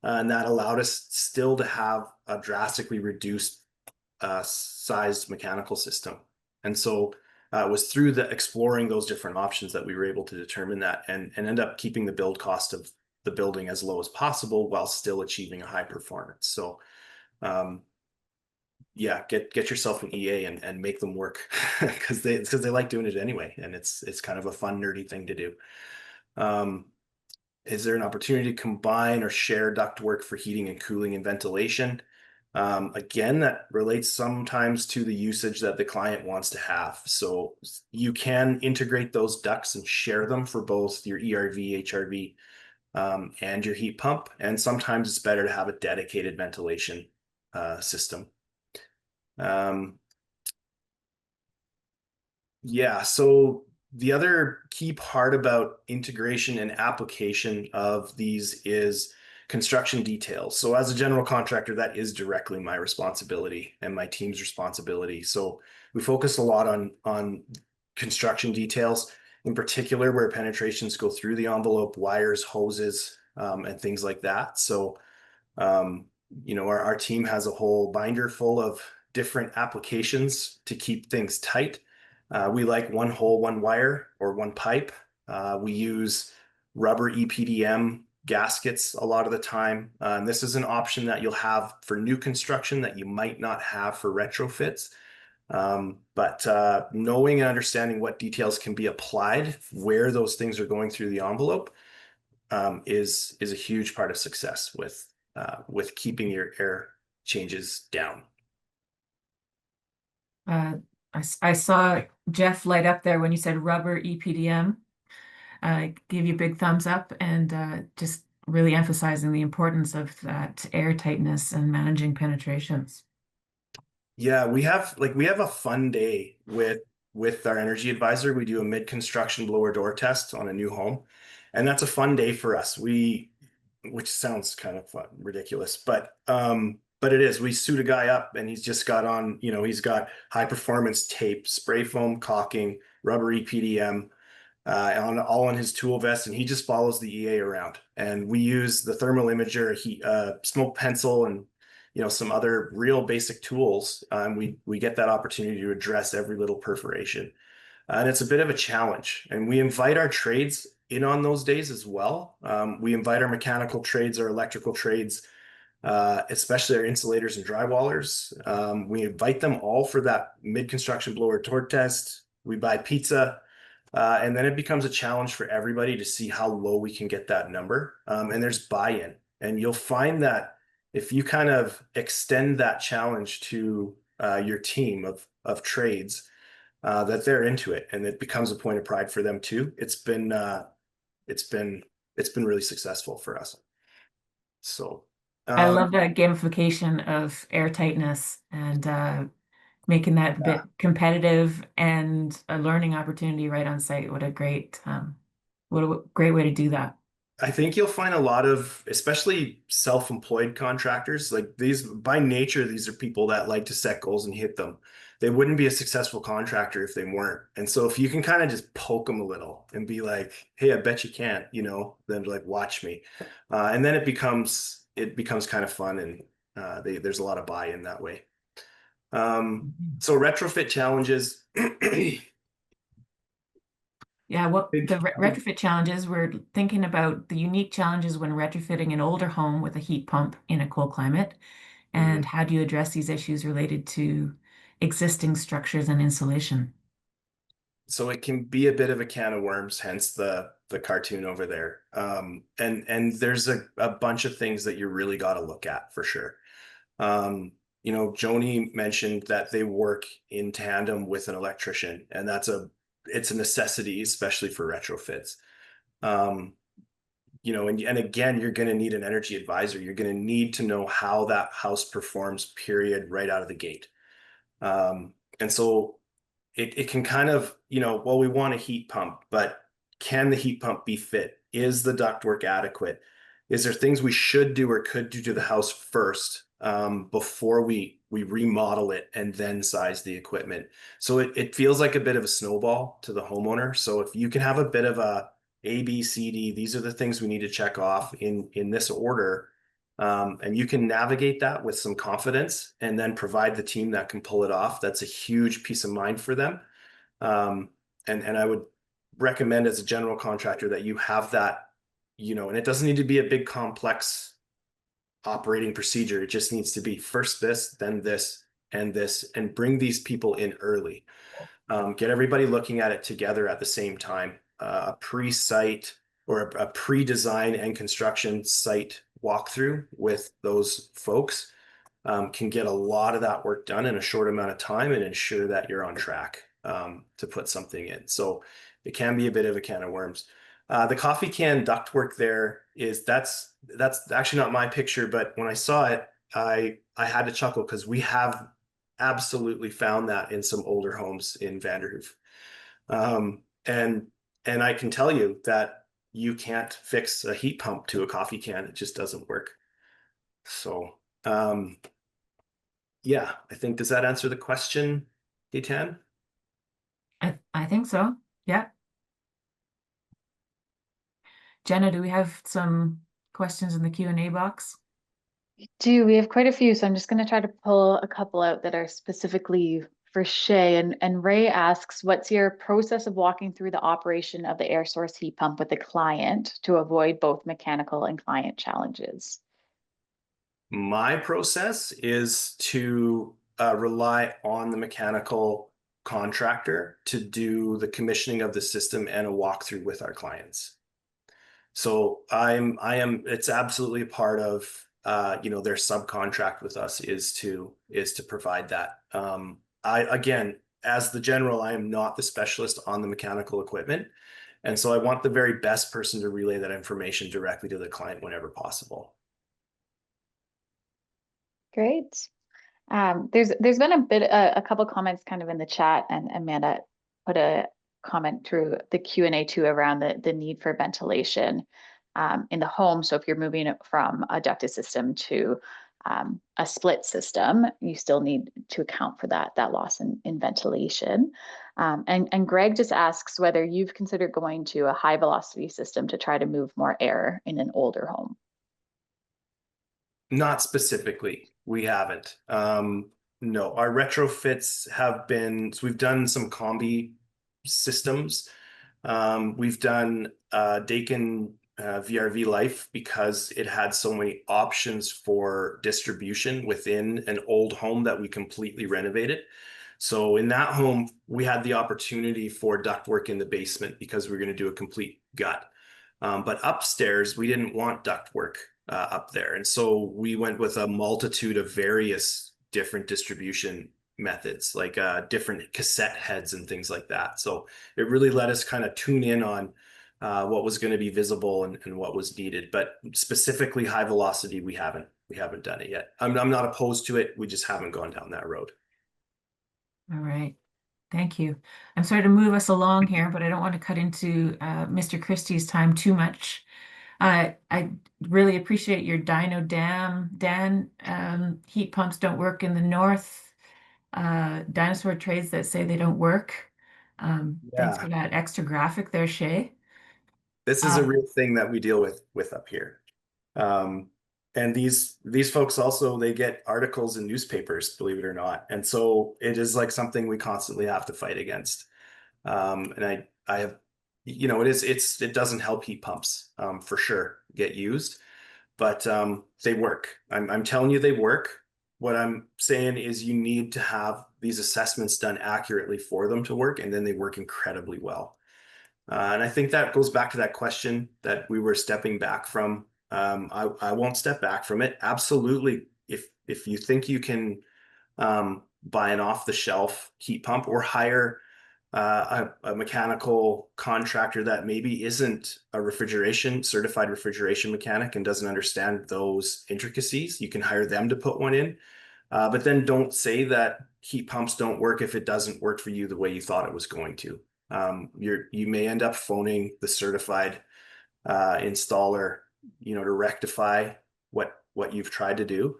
And that allowed us still to have a drastically reduced sized mechanical system. And so it was through exploring those different options that we were able to determine that and end up keeping the build cost of the building as low as possible while still achieving a high performance. So get yourself an EA and make them work because they like doing it anyway, and it's kind of a fun, nerdy thing to do. Is there an opportunity to combine or share ductwork for heating and cooling and ventilation? Again, that relates sometimes to the usage that the client wants to have. So you can integrate those ducts and share them for both your ERV, HRV, and your heat pump. And sometimes it's better to have a dedicated ventilation system. So the other key part about integration and application of these is construction details. So as a general contractor, that is directly my responsibility and my team's responsibility. So we focus a lot on construction details, in particular where penetrations go through the envelope, wires, hoses, and things like that. So, our team has a whole binder full of different applications to keep things tight. We like one hole, one wire, or one pipe. We use rubber EPDM gaskets a lot of the time. And this is an option that you'll have for new construction that you might not have for retrofits. But knowing and understanding what details can be applied, where those things are going through the envelope, is a huge part of success with keeping your air changes down. I saw Jeff light up there when you said rubber EPDM. Give you a big thumbs up, and just really emphasizing the importance of that air tightness and managing penetrations. Yeah, we have a fun day with with our energy advisor, we do a mid-construction blower door test on a new home. And that's a fun day for us. Which sounds kind of ridiculous, but it is. We suit a guy up and he's just got on, he's got high performance tape, spray foam caulking, rubbery PDM, all on his tool vest, and he just follows the EA around. And we use the thermal imager, smoke pencil, and some other real basic tools. We get that opportunity to address every little perforation, and it's a bit of a challenge. And we invite our trades in on those days as well. We invite our mechanical trades, our electrical trades, especially our insulators and drywallers. We invite them all for that mid-construction blower door test. We buy pizza. And then it becomes a challenge for everybody to see how low we can get that number. And there's buy-in. And you'll find that if you kind of extend that challenge to your team of trades, that they're into it, and it becomes a point of pride for them too. It's been really successful for us. So I love that gamification of airtightness and making that bit competitive and a learning opportunity right on site. What a great way to do that. I think you'll find a lot of, especially self-employed contractors, like these, by nature, these are people that like to set goals and hit them. They wouldn't be a successful contractor if they weren't. And so if you can kind of just poke them a little and be like, hey, I bet you can't, then like, watch me. And then it becomes kind of fun, and there's a lot of buy-in that way. So retrofit challenges. Yeah, what the retrofit challenges, we're thinking about the unique challenges when retrofitting an older home with a heat pump in a cold climate. And how do you address these issues related to existing structures and insulation? So it can be a bit of a can of worms, hence the cartoon over there. And there's a bunch of things that you really got to look at for sure. Joni mentioned that they work in tandem with an electrician, and it's a necessity, especially for retrofits. And again, you're going to need an energy advisor. You're going to need to know how that house performs, period, right out of the gate. And so it can kind of, well, we want a heat pump, but can the heat pump be fit? Is the ductwork adequate? Is there things we should do or could do to the house first before we remodel it and then size the equipment? So it feels like a bit of a snowball to the homeowner. So if you can have a bit of a B, C, D, these are the things we need to check off in this order, and you can navigate that with some confidence and then provide the team that can pull it off. That's a huge peace of mind for them. And I would recommend as a general contractor that you have that, and it doesn't need to be a big complex operating procedure. It just needs to be first this, then this, and bring these people in early. Get everybody looking at it together at the same time. A pre-site or a pre-design and construction site walkthrough with those folks can get a lot of that work done in a short amount of time and ensure that you're on track to put something in. So it can be a bit of a can of worms. The coffee can ductwork that's actually not my picture, but when I saw it, I had to chuckle because we have absolutely found that in some older homes in Vanderhoof. And I can tell you that you can't fix a heat pump to a coffee can. It just doesn't work. So, yeah, I think, does that answer the question, Eitan? I think so. Yeah. Jenna, do we have some questions in the Q&A box? We have quite a few, so I'm just going to try to pull a couple out that are specifically for Shay. And Ray asks, what's your process of walking through the operation of the air source heat pump with the client to avoid both mechanical and client challenges? My process is to rely on the mechanical contractor to do the commissioning of the system and a walkthrough with our clients. So it's absolutely a part of their subcontract with us is to provide that. Again, as the general, I am not the specialist on the mechanical equipment. And so I want the very best person to relay that information directly to the client whenever possible. Great. There's been a couple comments kind of in the chat, and Amanda, put a comment through the Q&A too around the need for ventilation in the home. So if you're moving it from a ducted system to a split system, you still need to account for that loss in ventilation. And Greg just asks whether you've considered going to a high velocity system to try to move more air in an older home. Not specifically, we haven't. No, our retrofits have been, so we've done some combi systems. We've done Dakin VRV Life because it had so many options for distribution within an old home that we completely renovated. So in that home, we had the opportunity for ductwork in the basement because we were going to do a complete gut. But upstairs, we didn't want ductwork up there. And so we went with a multitude of various different distribution methods, like different cassette heads and things like that. So it really let us kind of tune in on what was going to be visible and what was needed. But specifically high velocity, we haven't done it yet. I'm not opposed to it. We just haven't gone down that road. All right. Thank you. I'm sorry to move us along here, but I don't want to cut into Mr. Christie's time too much. I really appreciate your Dino Dam, Dan. Heat pumps don't work in the north. Dinosaur trades that say they don't work. Thanks for that extra graphic there, Shay. This is a real thing that we deal with up here. And these folks also, they get articles in newspapers, believe it or not. And so it is like something we constantly have to fight against. And I have, you know, it doesn't help heat pumps for sure get used, but they work. I'm telling you, they work. What I'm saying is you need to have these assessments done accurately for them to work, and then they work incredibly well. And I think that goes back to that question that we were stepping back from. I won't step back from it. Absolutely. If you think you can buy an off-the-shelf heat pump or hire a mechanical contractor that maybe isn't a certified refrigeration mechanic and doesn't understand those intricacies, you can hire them to put one in. But then don't say that heat pumps don't work if it doesn't work for you the way you thought it was going to. You may end up phoning the certified installer, you know, to rectify what you've tried to do.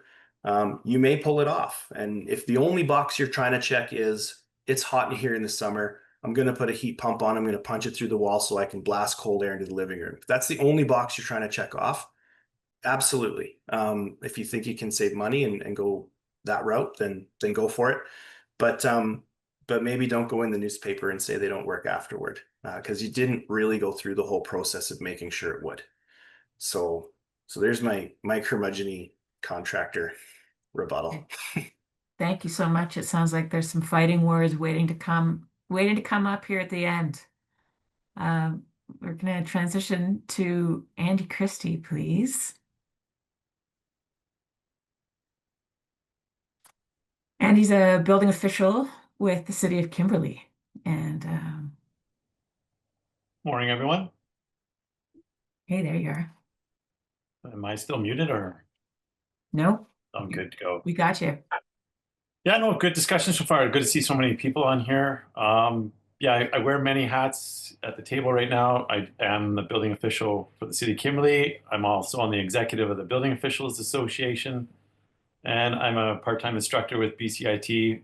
You may pull it off. And if the only box you're trying to check is it's hot in here in the summer, I'm going to put a heat pump on, I'm going to punch it through the wall so I can blast cold air into the living room. If that's the only box you're trying to check off, absolutely. If you think you can save money and go that route, then go for it. But maybe don't go in the newspaper and say they don't work afterward, because you didn't really go through the whole process of making sure it would. So there's my curmudgeon-y contractor rebuttal. Thank you so much. It sounds like there's some fighting words waiting to come up here at the end. We're going to transition to Andy Christie, please. Andy's a building official with the city of Kimberley. And morning, everyone. Hey, there you are. Am I still muted or? No, I'm good to go. we got you. Yeah, no, good discussion so far. Good to see so many people on here. Yeah, I wear many hats at the table right now. I am the building official for the city of Kimberley. I'm also on the executive of the Building Officials Association. And I'm a part-time instructor with BCIT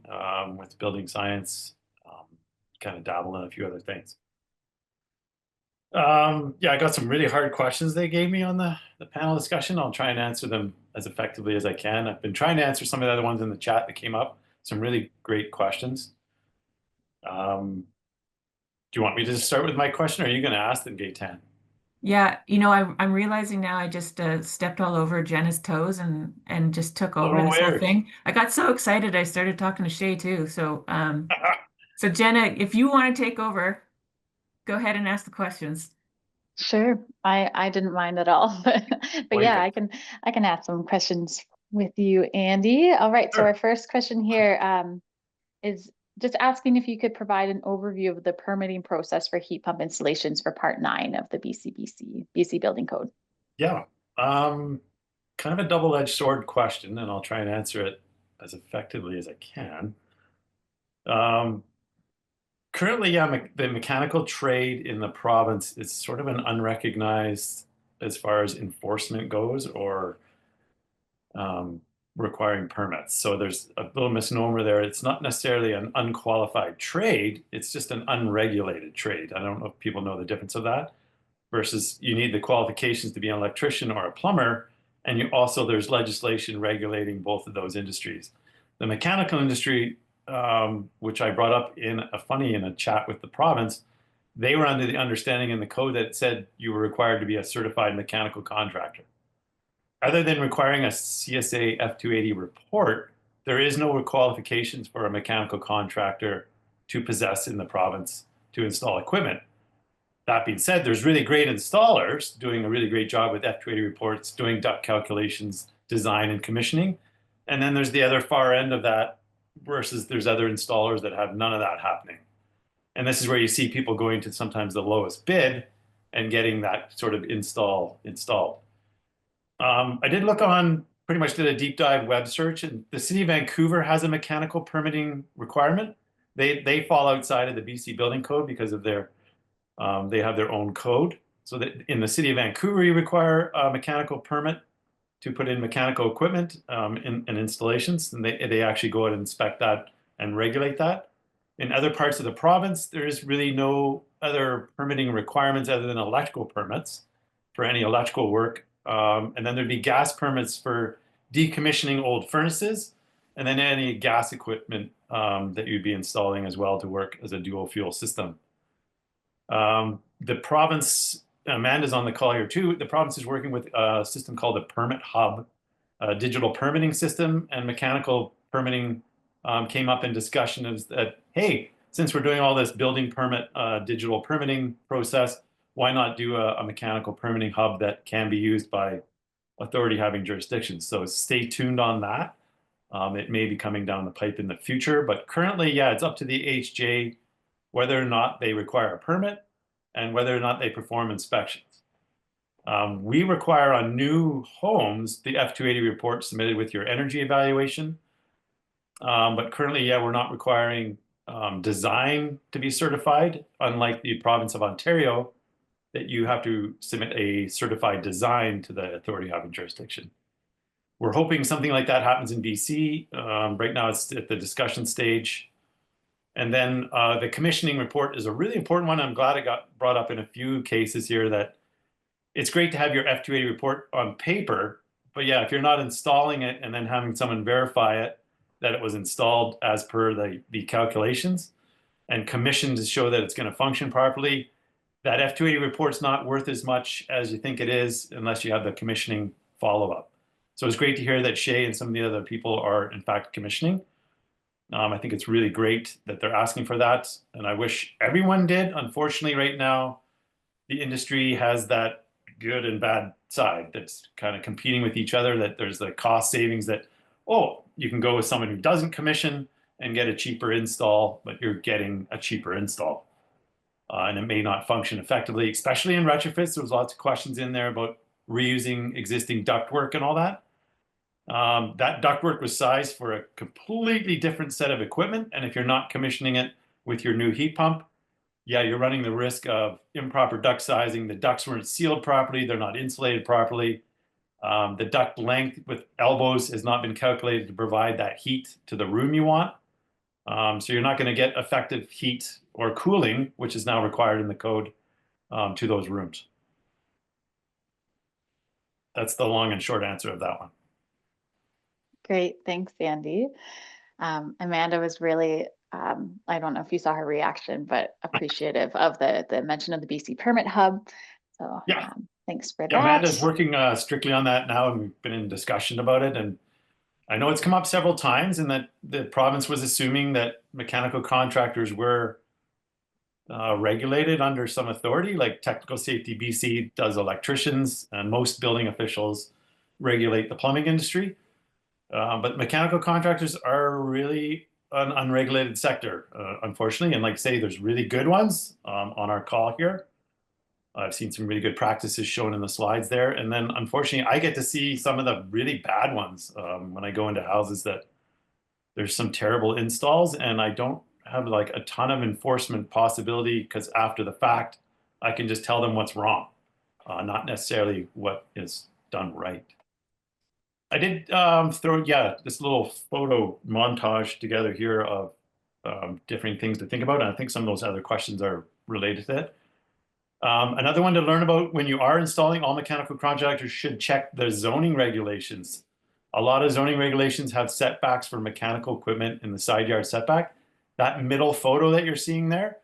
with building science, kind of dabble in a few other things. Yeah, I got some really hard questions they gave me on the panel discussion. I'll try and answer them as effectively as I can. I've been trying to answer some of the other ones in the chat that came up. Some really great questions. Do you want me to just start with my question, or are you going to ask them, Gaetan? Yeah, you know, I'm realizing now I just stepped all over Jenna's toes and just took over this whole thing. I got so excited I started talking to Shay too. So so Jenna, if you want to take over, go ahead and ask the questions. Sure, I didn't mind at all, but yeah, I can ask some questions with you, Andy. All right, so our first question here is just asking if you could provide an overview of the permitting process for heat pump installations for Part 9 of the BC Building Code. Yeah, kind of a double-edged sword question, and I'll try and answer it as effectively as I can. Currently, yeah, the mechanical trade in the province is sort of an unrecognized as far as enforcement goes, or requiring permits. So there's a little misnomer there. It's not necessarily an unqualified trade, it's just an unregulated trade. I don't know if people know the difference of that, versus you need the qualifications to be an electrician or a plumber, and you also, there's legislation regulating both of those industries. The mechanical industry, which I brought up in a chat with the province, they were under the understanding in the code that it said you were required to be a certified mechanical contractor. Other than requiring a CSA F280 report, there is no qualifications for a mechanical contractor to possess in the province to install equipment. That being said, there's really great installers doing a really great job with F280 reports, doing duct calculations, design and commissioning. And then there's the other far end of that, versus there's other installers that have none of that happening. And this is where you see people going to sometimes the lowest bid and getting that sort of installed. I did look on, pretty much did a deep dive web search, and the city of Vancouver has a mechanical permitting requirement. They fall outside of the BC building code because of their, they have their own code. So that in the city of Vancouver, you require a mechanical permit to put in mechanical equipment in installations, and they actually go out and inspect that and regulate that. In other parts of the province, there is really no other permitting requirements other than electrical permits for any electrical work. And then there'd be gas permits for decommissioning old furnaces, and then any gas equipment that you'd be installing as well to work as a dual fuel system. The province, Amanda's on the call here too, the province is working with a system called the Permit Hub, a digital permitting system, and mechanical permitting came up in discussion of that, hey, since we're doing all this building permit, digital permitting process, why not do a mechanical permitting hub that can be used by authority having jurisdictions? So stay tuned on that. It may be coming down the pipe in the future, but currently, yeah, it's up to the HJ whether or not they require a permit and whether or not they perform inspections. We require on new homes the F280 report submitted with your energy evaluation. But currently, yeah, we're not requiring design to be certified, unlike the province of Ontario, that you have to submit a certified design to the authority having jurisdiction. We're hoping something like that happens in BC. Right now, it's at the discussion stage. And then the commissioning report is a really important one. I'm glad it got brought up in a few cases here, that it's great to have your F280 report on paper, but yeah, if you're not installing it and then having someone verify it, that it was installed as per the calculations and commissioned to show that it's going to function properly, that F280 report's not worth as much as you think it is unless you have the commissioning follow-up. So it's great to hear that Shay and some of the other people are in fact commissioning. I think it's really great that they're asking for that, and I wish everyone did. Unfortunately, right now, the industry has that good and bad side that's kind of competing with each other, that there's the cost savings that, oh, you can go with someone who doesn't commission and get a cheaper install, but you're getting a cheaper install. And it may not function effectively, especially in retrofits. There was lots of questions in there about reusing existing ductwork and all that. That ductwork was sized for a completely different set of equipment. And if you're not commissioning it with your new heat pump, yeah, you're running the risk of improper duct sizing. The ducts weren't sealed properly. They're not insulated properly. The duct length with elbows has not been calculated to provide that heat to the room you want. So you're not going to get effective heat or cooling, which is now required in the code, to those rooms. That's the long and short answer of that one. Great, thanks, Andy. Amanda was really, I don't know if you saw her reaction, but appreciative of the mention of the BC Permit Hub. So yeah, thanks for yeah, that. Amanda's working strictly on that now, and we've been in discussion about it. And I know it's come up several times, and that the province was assuming that mechanical contractors were regulated under some authority, like Technical Safety BC does electricians, and most building officials regulate the plumbing industry. But mechanical contractors are really an unregulated sector, unfortunately. And like I say, there's really good ones on our call here. I've seen some really good practices shown in the slides there. And then unfortunately, I get to see some of the really bad ones when I go into houses that there's some terrible installs, and I don't have like a ton of enforcement possibility because after the fact, I can just tell them what's wrong, not necessarily what is done right. I did throw, this little photo montage together here of different things to think about. And I think some of those other questions are related to it. Another one to learn about: when you are installing, all mechanical contractors should check the zoning regulations. A lot of zoning regulations have setbacks for mechanical equipment in the side yard setback. That middle photo that you're seeing there,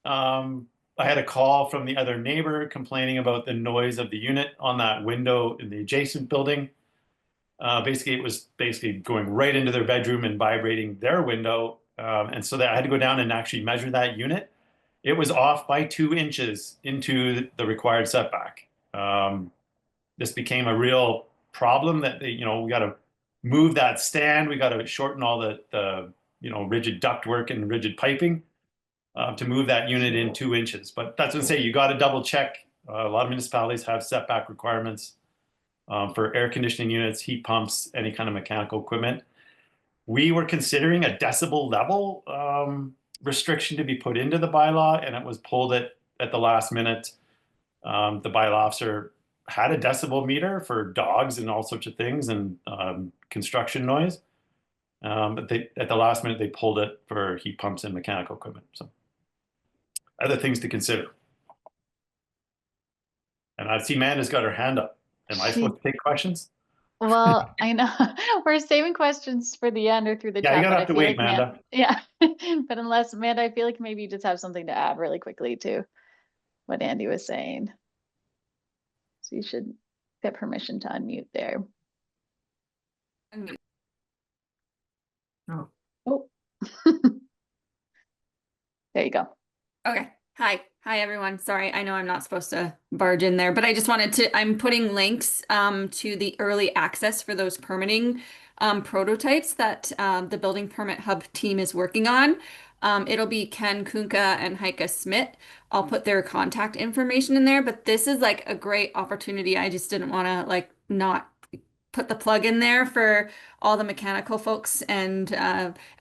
I had a call from the other neighbor complaining about the noise of the unit on that window in the adjacent building. Basically, it was going right into their bedroom and vibrating their window. And so I had to go down and actually measure that unit. It was off by 2 inches into the required setback. This became a real problem that we got to move that stand. We got to shorten all the rigid ductwork and rigid piping to move that unit in 2 inches. But that's what I say, you got to double check. A lot of municipalities have setback requirements for air conditioning units, heat pumps, any kind of mechanical equipment. We were considering a decibel level restriction to be put into the bylaw, and it was pulled at the last minute. The bylaw officer had a decibel meter for dogs and all sorts of things and construction noise. But at the last minute, they pulled it for heat pumps and mechanical equipment. So other things to consider. And I see Amanda's got her hand up. Am I supposed to take questions? Well, I know we're saving questions for the end or through the Yeah, chat. you gotta but have I to feel wait, like Amanda. Yeah, but unless Amanda, I feel like maybe you just have something to add really quickly to what Andy was saying. So you should get permission to unmute there. Oh. Oh, there you go. Okay. Hi, everyone. Sorry, I know I'm not supposed to barge in there, but I just wanted to, I'm putting links to the early access for those permitting prototypes that the Building Permit Hub team is working on. It'll be Ken Kunka and Heike Smith. I'll put their contact information in there, but this is like a great opportunity. I just didn't want to like not put the plug in there for all the mechanical folks and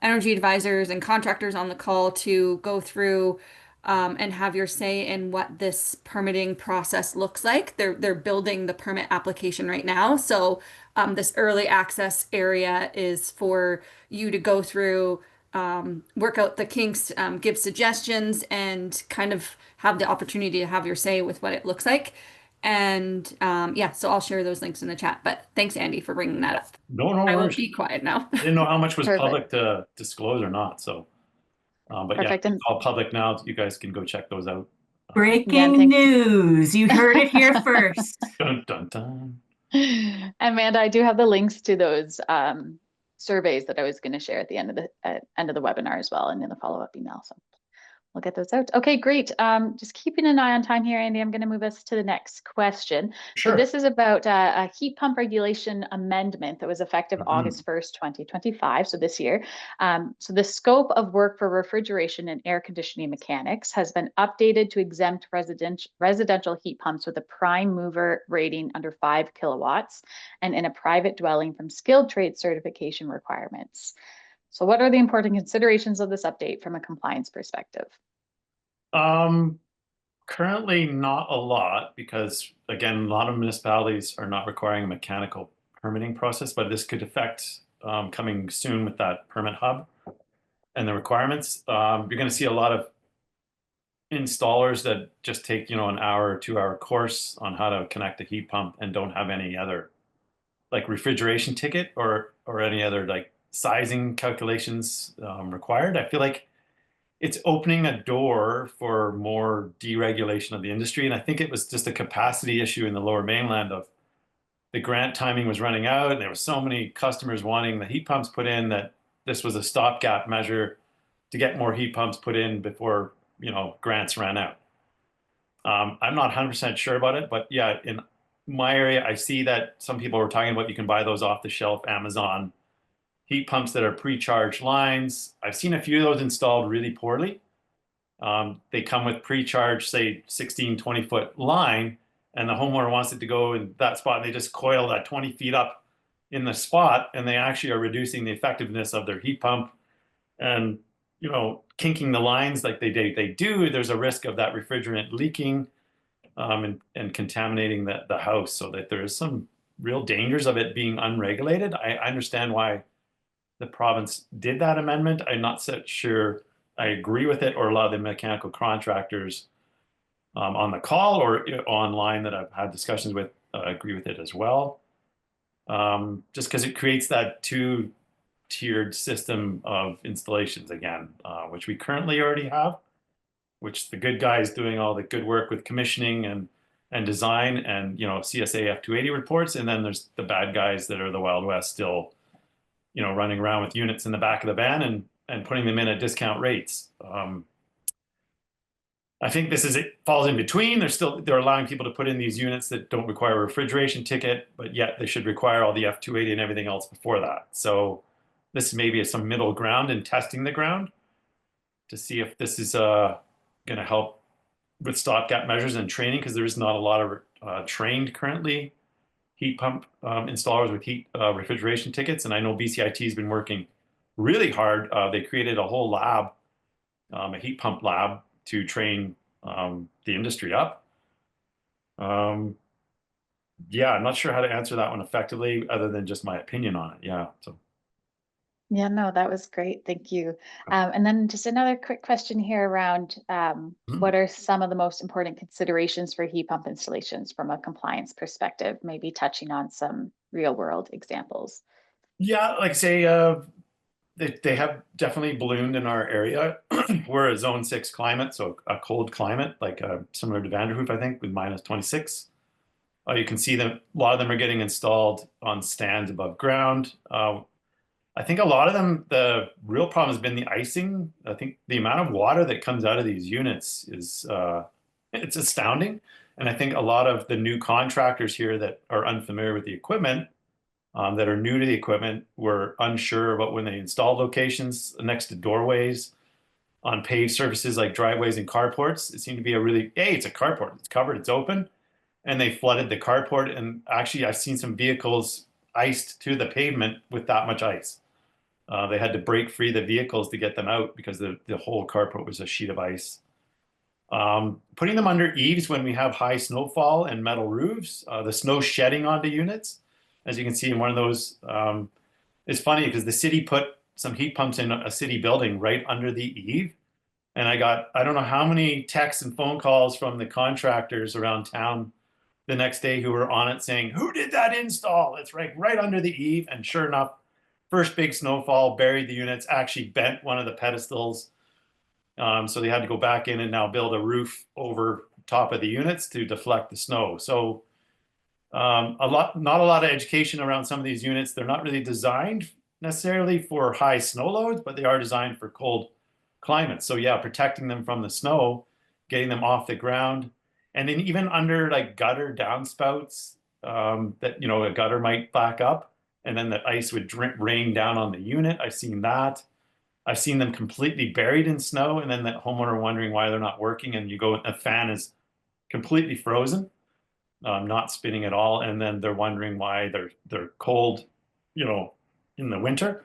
energy advisors and contractors on the call to go through and have your say in what this permitting process looks like. They're building the permit application right now. So this early access area is for you to go through, work out the kinks, give suggestions, and kind of have the opportunity to have your say with what it looks like. And yeah, so I'll share those links in the chat. But thanks, Andy, for bringing that up. No I will worries. be quiet now. I didn't know how much was Perfect. public to disclose or not. So, but Perfect. yeah, And it's all public now. You guys can go check those out. Breaking thanks. news. You heard it here first. Dun, dun, dun. Amanda, I do have the links to those surveys that I was going to share at the end of the webinar as well, and in the follow-up email. So we'll get those out. Okay, great. Just keeping an eye on time here, Andy. I'm going to move us to the next question. Sure. So this is about a heat pump regulation amendment that was effective August 1st, 2025. So this year. So the scope of work for refrigeration and air conditioning mechanics has been updated to exempt residential heat pumps with a prime mover rating under 5 kilowatts and in a private dwelling from skilled trade certification requirements. So what are the important considerations of this update from a compliance perspective? Currently not a lot because, again, a lot of municipalities are not requiring a mechanical permitting process, but this could affect coming soon with that permit hub and the requirements. You're going to see a lot of installers that just take, an hour or 2-hour course on how to connect a heat pump and don't have any other like refrigeration ticket or any other like sizing calculations required. I feel like it's opening a door for more deregulation of the industry. And I think it was just a capacity issue in the Lower Mainland of the grant timing was running out. And there were so many customers wanting the heat pumps put in that this was a stopgap measure to get more heat pumps put in before, grants ran out. I'm not 100% sure about it, but yeah, in my area, I see that some people were talking about you can buy those off the shelf Amazon heat pumps that are pre-charged lines. I've seen a few of those installed really poorly. They come with pre-charged, say 16, 20-foot line, and the homeowner wants it to go in that spot, and they just coil that 20 feet up in the spot, and they actually are reducing the effectiveness of their heat pump. And kinking the lines like they do, there's a risk of that refrigerant leaking and contaminating the house, so that there is some real dangers of it being unregulated. I understand why the province did that amendment. I'm not so sure I agree with it, or a lot of the mechanical contractors on the call or online that I've had discussions with agree with it as well. Just because it creates that two-tiered system of installations again, which we currently already have, which the good guys doing all the good work with commissioning and design and CSA F280 reports, and then there's the bad guys that are the Wild West still running around with units in the back of the van and putting them in at discount rates. I think it falls in between. They're allowing people to put in these units that don't require a refrigeration ticket, but yet they should require all the F280 and everything else before that. So this maybe is some middle ground in testing the ground to see if this is going to help with stopgap measures and training, because there is not a lot of trained currently heat pump installers with heat refrigeration tickets. And I know BCIT has been working really hard. They created a whole lab, a heat pump lab, to train the industry up. Yeah, I'm not sure how to answer that one effectively other than just my opinion on it. Yeah. So. Yeah, no, that was great. Thank you. And then just another quick question here around what are some of the most important considerations for heat pump installations from a compliance perspective, maybe touching on some real world examples? Yeah, like I say, they have definitely ballooned in our area. We're a zone 6 climate, so a cold climate, like similar to Vanderhoof, I think, with -26. You can see that a lot of them are getting installed on stands above ground. I think a lot of them, the real problem has been the icing. I think the amount of water that comes out of these units is it's astounding. And I think a lot of the new contractors here that are unfamiliar with the equipment, that are new to the equipment, were unsure about when they installed locations next to doorways on paved surfaces like driveways and carports. It seemed to be it's a carport, it's covered, it's open. And they flooded the carport. And actually, I've seen some vehicles iced to the pavement with that much ice. They had to break free the vehicles to get them out because the whole carport was a sheet of ice. Putting them under eaves when we have high snowfall and metal roofs, the snow shedding onto units, as you can see in one of those, is funny because the city put some heat pumps in a city building right under the eave. And I don't know how many texts and phone calls from the contractors around town the next day who were on it saying, "Who did that install? It's right under the eave." And sure enough, first big snowfall buried the units, actually bent one of the pedestals. So they had to go back in and now build a roof over top of the units to deflect the snow. So not a lot of education around some of these units. They're not really designed necessarily for high snow loads, but they are designed for cold climates. So yeah, protecting them from the snow, getting them off the ground, and then even under like gutter downspouts, that a gutter might back up, and then the ice would rain down on the unit. I've seen that. I've seen them completely buried in snow, and then the homeowner wondering why they're not working, and you go, a fan is completely frozen, not spinning at all, and then they're wondering why they're cold, in the winter.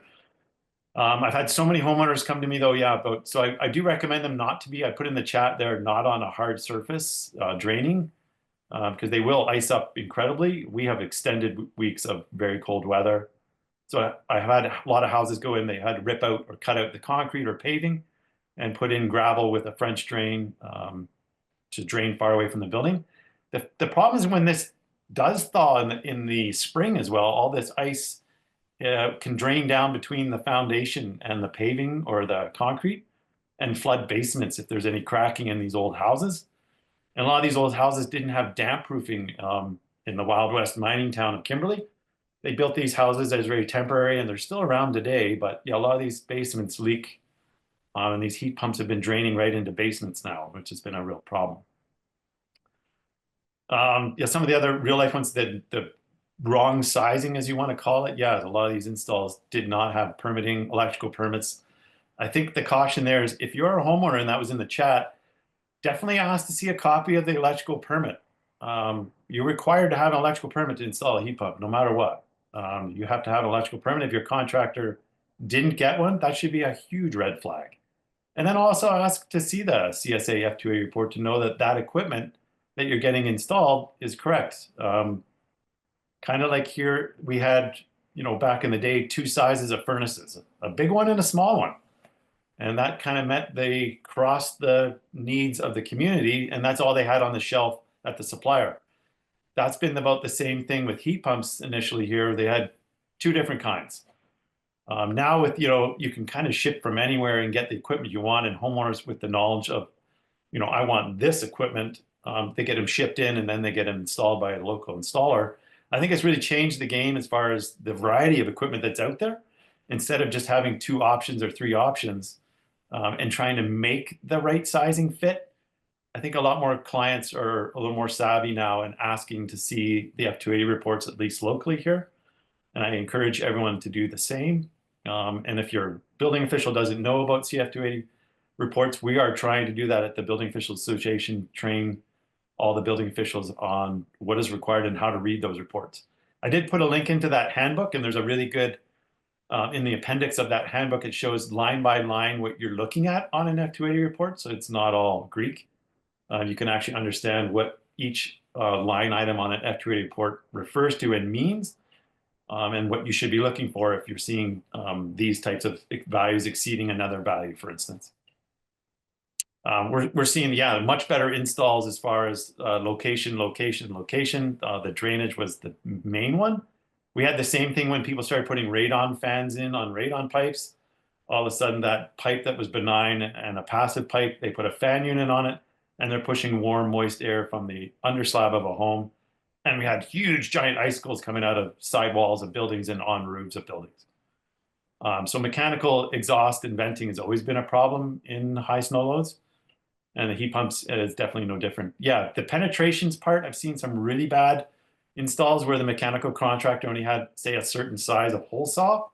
I've had so many homeowners come to me though, so I do recommend them not to be, I put in the chat there, not on a hard surface draining, because they will ice up incredibly. We have extended weeks of very cold weather. So I had a lot of houses go in, they had to rip out or cut out the concrete or paving and put in gravel with a French drain to drain far away from the building. The problem is when this does thaw in the spring as well, all this ice can drain down between the foundation and the paving or the concrete and flood basements if there's any cracking in these old houses. And a lot of these old houses didn't have damp proofing in the Wild West mining town of Kimberley. They built these houses as very temporary, and they're still around today. But yeah, a lot of these basements leak, and these heat pumps have been draining right into basements now, which has been a real problem. Some of the other real life ones, the wrong sizing, as you want to call it. Yeah, a lot of these installs did not have permitting, electrical permits. I think the caution there is if you're a homeowner, and that was in the chat, definitely ask to see a copy of the electrical permit. You're required to have an electrical permit to install a heat pump, no matter what. You have to have an electrical permit. If your contractor didn't get one, that should be a huge red flag. And then also ask to see the CSA F2A report to know that that equipment that you're getting installed is correct. Kind of like here, we had, you know, back in the day, 2 sizes of furnaces, a big one and a small one. And that kind of meant they crossed the needs of the community, and that's all they had on the shelf at the supplier. That's been about the same thing with heat pumps initially here. They had 2 different kinds. Now with, you know, you can kind of ship from anywhere and get the equipment you want, and homeowners with the knowledge of, you know, I want this equipment, they get them shipped in and then they get them installed by a local installer. I think it's really changed the game as far as the variety of equipment that's out there. Instead of just having 2 options or 3 options and trying to make the right sizing fit, I think a lot more clients are a little more savvy now and asking to see the F280 reports, at least locally here. And I encourage everyone to do the same. And if your building official doesn't know about CF280 reports, we are trying to do that at the Building Officials Association, train all the building officials on what is required and how to read those reports. I did put a link into that handbook, and there's a really good, in the appendix of that handbook, it shows line by line what you're looking at on an F280 report, so it's not all Greek. You can actually understand what each line item on an F280 report refers to and means. And what you should be looking for if you're seeing these types of values exceeding another value, for instance. We're seeing, yeah, much better installs as far as location. The drainage was the main one. We had the same thing when people started putting radon fans in on radon pipes. All of a sudden, that pipe that was benign and a passive pipe, they put a fan unit on it, and they're pushing warm, moist air from the underslab of a home. And we had huge giant icicles coming out of sidewalls of buildings and on roofs of buildings. So mechanical exhaust and venting has always been a problem in high snow loads. And the heat pumps is definitely no different. Yeah, the penetrations part, I've seen some really bad installs where the mechanical contractor only had, say, a certain size of hole saw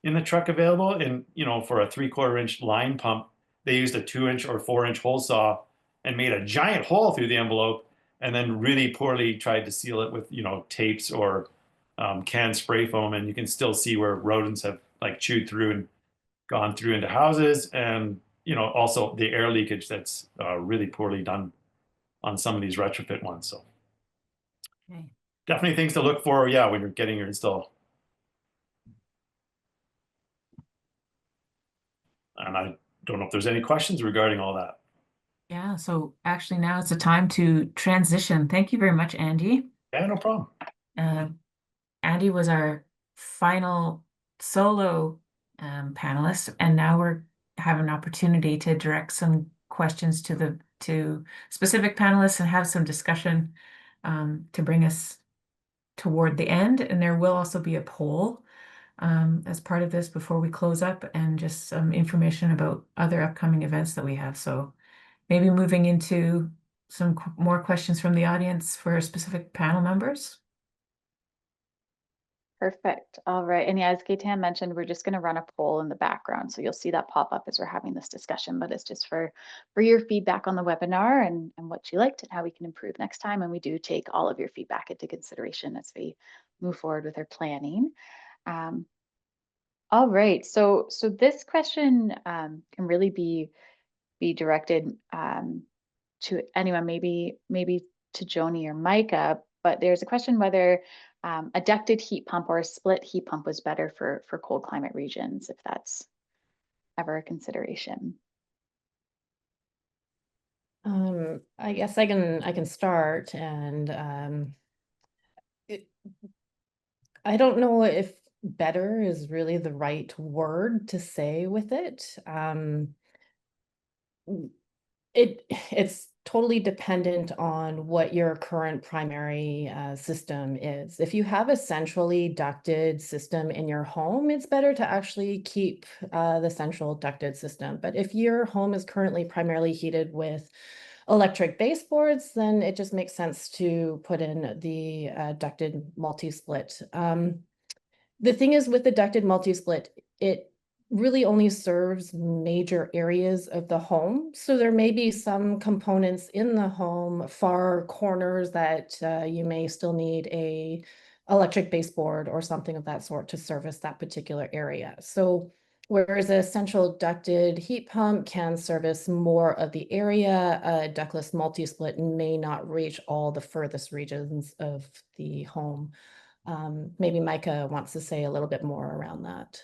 in the truck available. And, you know, for a 3/4 inch line pump, they used a 2-inch or 4-inch hole saw and made a giant hole through the envelope, and then really poorly tried to seal it with, you know, tapes or canned spray foam. And you can still see where rodents have like chewed through and gone through into houses. And, you know, also the air leakage that's really poorly done on some of these retrofit ones. So Okay. definitely things to look for, yeah, when you're getting your install. And I don't know if there's any questions regarding all that. Yeah, so actually now it's a time to transition. Thank you very much, Andy. Yeah, no problem. Andy was our final solo panelist, and now we're having an opportunity to direct some questions to specific panelists and have some discussion to bring us toward the end. And there will also be a poll as part of this before we close up, and just some information about other upcoming events that we have. So maybe moving into some more questions from the audience for specific panel members. Perfect. All right. And yeah, as Gaetan mentioned, we're just going to run a poll in the background. So you'll see that pop up as we're having this discussion, but it's just for your feedback on the webinar and what you liked and how we can improve next time. And we do take all of your feedback into consideration as we move forward with our planning. All right. So this question can really be directed to anyone, maybe to Joni or Micah, but there's a question whether a ducted heat pump or a split heat pump was better for cold climate regions, if that's ever a consideration. I guess I can start, and I don't know if better is really the right word to say with it. It's totally dependent on what your current primary system is. If you have a centrally ducted system in your home, it's better to actually keep the central ducted system. But if your home is currently primarily heated with electric baseboards, then it just makes sense to put in the ducted multi-split. The thing is, with the ducted multi-split, it really only serves major areas of the home. So there may be some components in the home, far corners, that you may still need a electric baseboard or something of that sort to service that particular area. So Whereas a central ducted heat pump can service more of the area, a ductless multi-split may not reach all the furthest regions of the home. Maybe Micah wants to say a little bit more around that.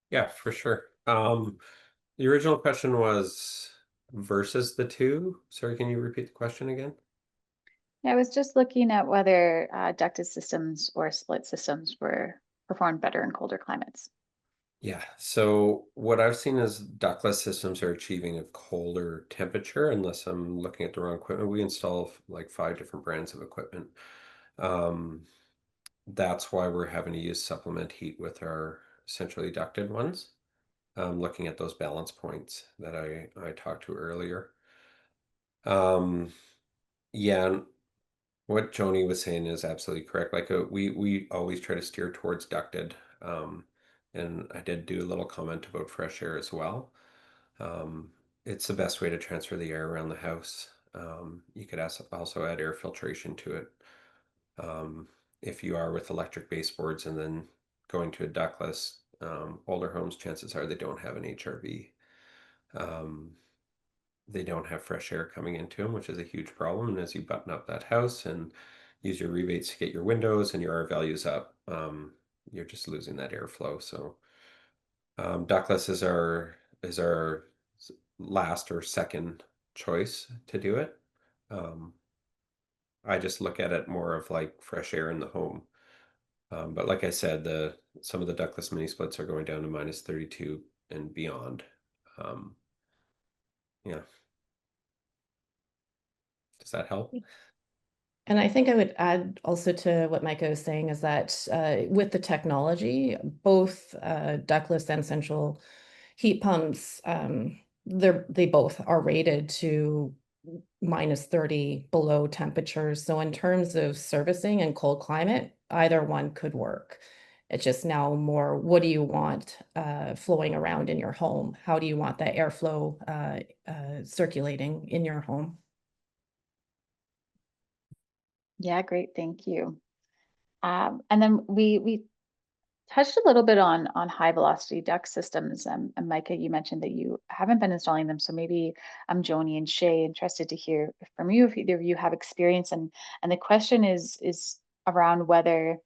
Yeah, for sure. The original question was versus the two. Sorry, can you repeat the question again? Yeah, I was just looking at whether ducted systems or split systems were performed better in colder climates. Yeah, so what I've seen is ductless systems are achieving a colder temperature, unless I'm looking at the wrong equipment. We install like 5 different brands of equipment. That's why we're having to use supplement heat with our centrally ducted ones. Looking at those balance points that I talked to earlier. Yeah, and what Joni was saying is absolutely correct. Like we always try to steer towards ducted. And I did do a little comment about fresh air as well. It's the best way to transfer the air around the house. You could also add air filtration to it. If you are with electric baseboards and then going to a ductless, older homes, chances are they don't have an HRV. They don't have fresh air coming into them, which is a huge problem. And as you button up that house and use your rebates to get your windows and your R values up, you're just losing that airflow. So ductless is our last or second choice to do it. I just look at it more of like fresh air in the home. But like I said, some of the ductless mini splits are going down to -32 and beyond. Yeah. Does that help? And I think I would add also to what Micah was saying is that with the technology, both ductless and central heat pumps, they both are rated to -30 below temperatures. So in terms of servicing and cold climate, either one could work. It's just now more, what do you want flowing around in your home? How do you want that airflow circulating in your home? Yeah, great, thank you. And then we touched a little bit on high velocity duct systems. And Micah, you mentioned that you haven't been installing them. So maybe I'm Joni and Shay interested to hear from you if either of you have experience. And the question is around whether,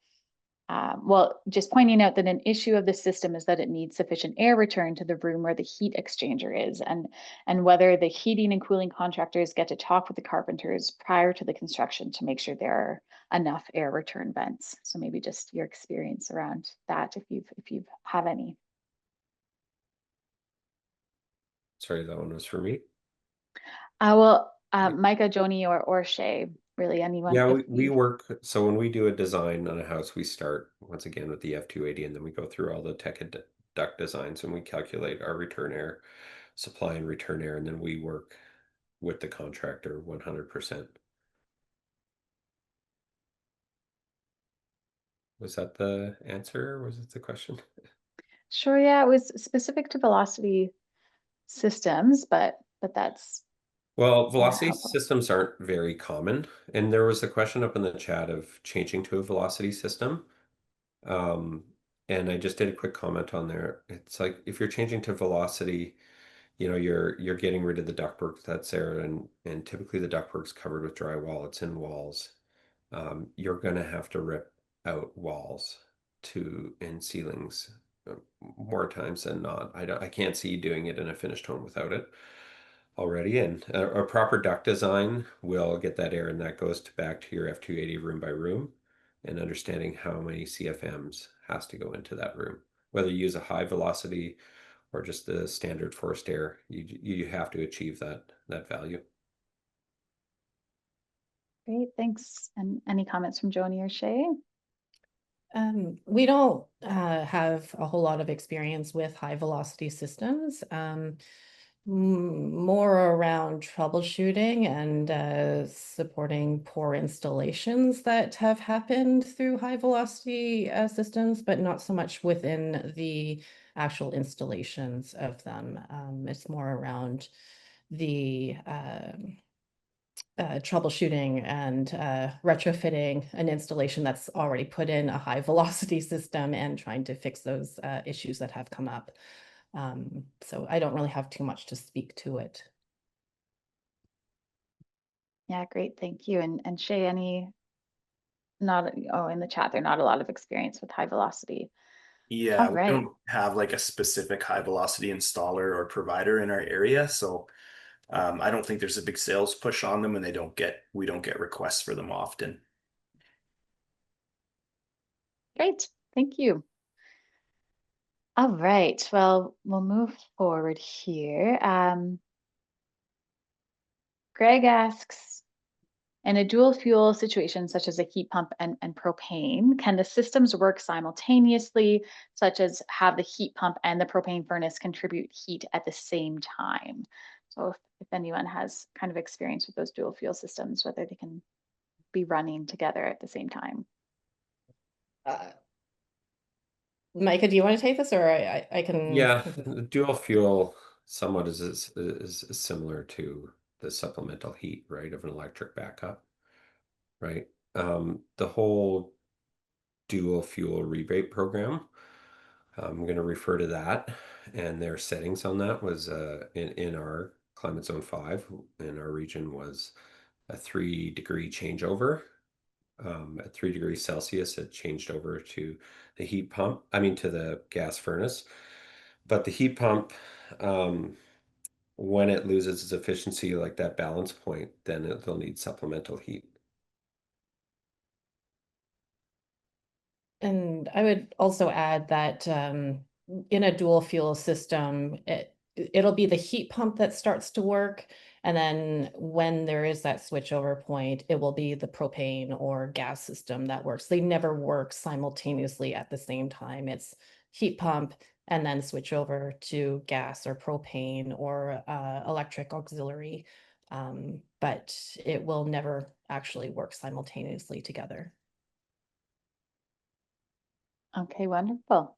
well, just pointing out that an issue of the system is that it needs sufficient air return to the room where the heat exchanger is, and whether the heating and cooling contractors get to talk with the carpenters prior to the construction to make sure there are enough air return vents. So maybe just your experience around that, if you have any. Sorry, that one was for me. Well, Micah, Joni, or Shay, really anyone. Yeah, we work. So when we do a design on a house, we start once again with the F280, and then we go through all the tech duct designs and we calculate our return air supply and return air, and then we work with the contractor 100%. Was that the answer, or was it the question? Sure, yeah, it was specific to velocity systems, but that's Well, velocity helpful. systems aren't very common, and there was a question up in the chat of changing to a velocity system. And I just did a quick comment on there. It's like if you're changing to velocity, you're getting rid of the ductwork that's there, and typically the ductwork's covered with drywall. It's in walls. You're gonna have to rip out walls and ceilings more times than not. I can't see you doing it in a finished home without it already. And a proper duct design will get that air, and that goes back to your F280 room by room, and understanding how many CFMs has to go into that room. Whether you use a high velocity or just the standard forced air, you have to achieve that value. Great, thanks. And any comments from Joni or Shay? We don't have a whole lot of experience with high velocity systems. More around troubleshooting and supporting poor installations that have happened through high velocity systems, but not so much within the actual installations of them. It's more around the troubleshooting and retrofitting an installation that's already put in a high velocity system and trying to fix those issues that have come up. So I don't really have too much to speak to it. Yeah, great, thank you. And Shay, in the chat, there not a lot of experience with high velocity. Yeah, All we right. don't have like a specific high velocity installer or provider in our area, so I don't think there's a big sales push on them, and we don't get requests for them often. Great, thank you. All right, well, we'll move forward here. Greg asks, in a dual fuel situation, such as a heat pump and propane, can the systems work simultaneously, such as have the heat pump and the propane furnace contribute heat at the same time? So if anyone has kind of experience with those dual fuel systems, whether they can be running together at the same time. Micah, do you want to take this, or I can? Yeah, the dual fuel somewhat is similar to the supplemental heat, right, of an electric backup, right? The whole dual fuel rebate program, I'm going to refer to that, and their settings on that was in our climate zone 5 in our region was a 3-degree changeover. At 3 degrees Celsius, it changed over to the heat pump, to the gas furnace. But the heat pump, when it loses its efficiency, like that balance point, then they'll need supplemental heat. And I would also add that in a dual fuel system, it'll be the heat pump that starts to work. And then when there is that switchover point, it will be the propane or gas system that works. They never work simultaneously at the same time. It's heat pump and then switch over to gas or propane or electric auxiliary. But it will never actually work simultaneously together. Okay, wonderful.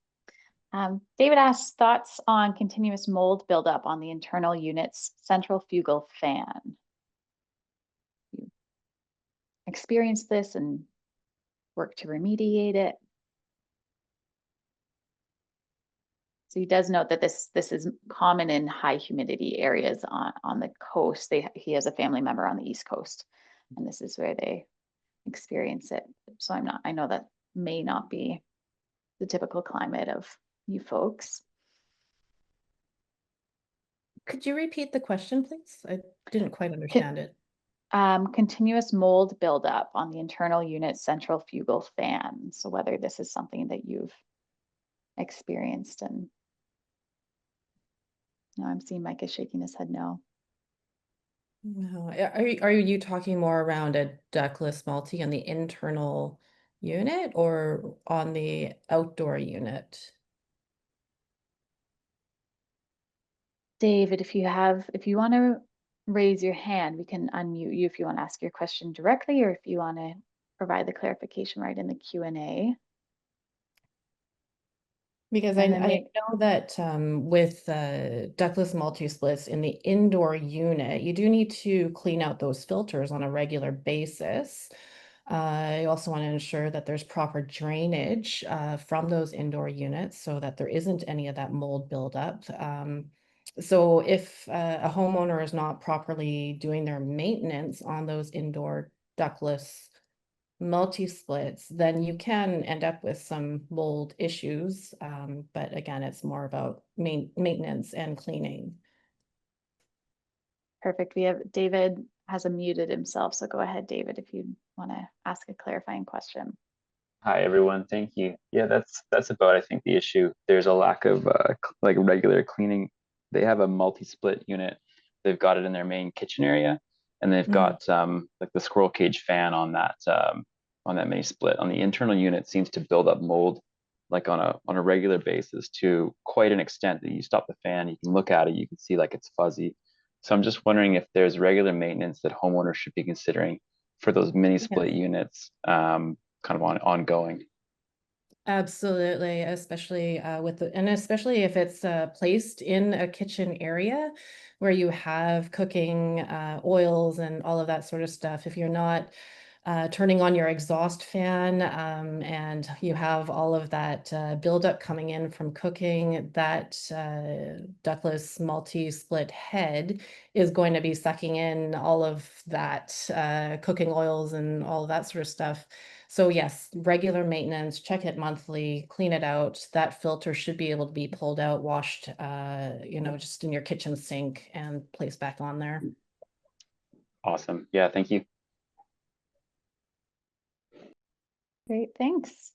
David asks thoughts on continuous mold buildup on the internal unit's central fugal fan. You experienced this and work to remediate it. So he does note that this is common in high humidity areas on the coast. He has a family member on the East Coast, and this is where they experience it. So I know that may not be the typical climate of you folks. Could you repeat the question, please? I didn't quite understand it. Continuous mold buildup on the internal unit central fugal fan. So whether this is something that you've experienced, and no, I'm seeing Micah shaking his head no. No, are you talking more around a ductless multi on the internal unit or on the outdoor unit? David, if you want to raise your hand, we can unmute you if you want to ask your question directly, or if you want to provide the clarification right in the Q&A. Because I know that with ductless multi-splits in the indoor unit, you do need to clean out those filters on a regular basis. I also want to ensure that there's proper drainage from those indoor units so that there isn't any of that mold buildup. So if a homeowner is not properly doing their maintenance on those indoor ductless multi-splits, then you can end up with some mold issues. But again, it's more about maintenance and cleaning. Perfect. We have David has unmuted himself. So go ahead, David, if you want to ask a clarifying question. Hi, everyone. Thank you. Yeah, that's about, I think, the issue. There's a lack of like regular cleaning. They have a multi-split unit. They've got it in their main kitchen area, and they've got like the squirrel cage fan on that mini split. On the internal unit, seems to build up mold like on a regular basis to quite an extent that you stop the fan, you can look at it, you can see like it's fuzzy. So I'm just wondering if there's regular maintenance that homeowners should be considering for those mini split units. Kind of ongoing. Absolutely, especially and especially if it's placed in a kitchen area where you have cooking oils and all of that sort of stuff. If you're not turning on your exhaust fan and you have all of that buildup coming in from cooking, that ductless multi-split head is going to be sucking in all of that cooking oils and all of that sort of stuff. So yes, regular maintenance, check it monthly, clean it out. That filter should be able to be pulled out, washed, just in your kitchen sink and placed back on there. Awesome. Yeah, thank you. Great, thanks.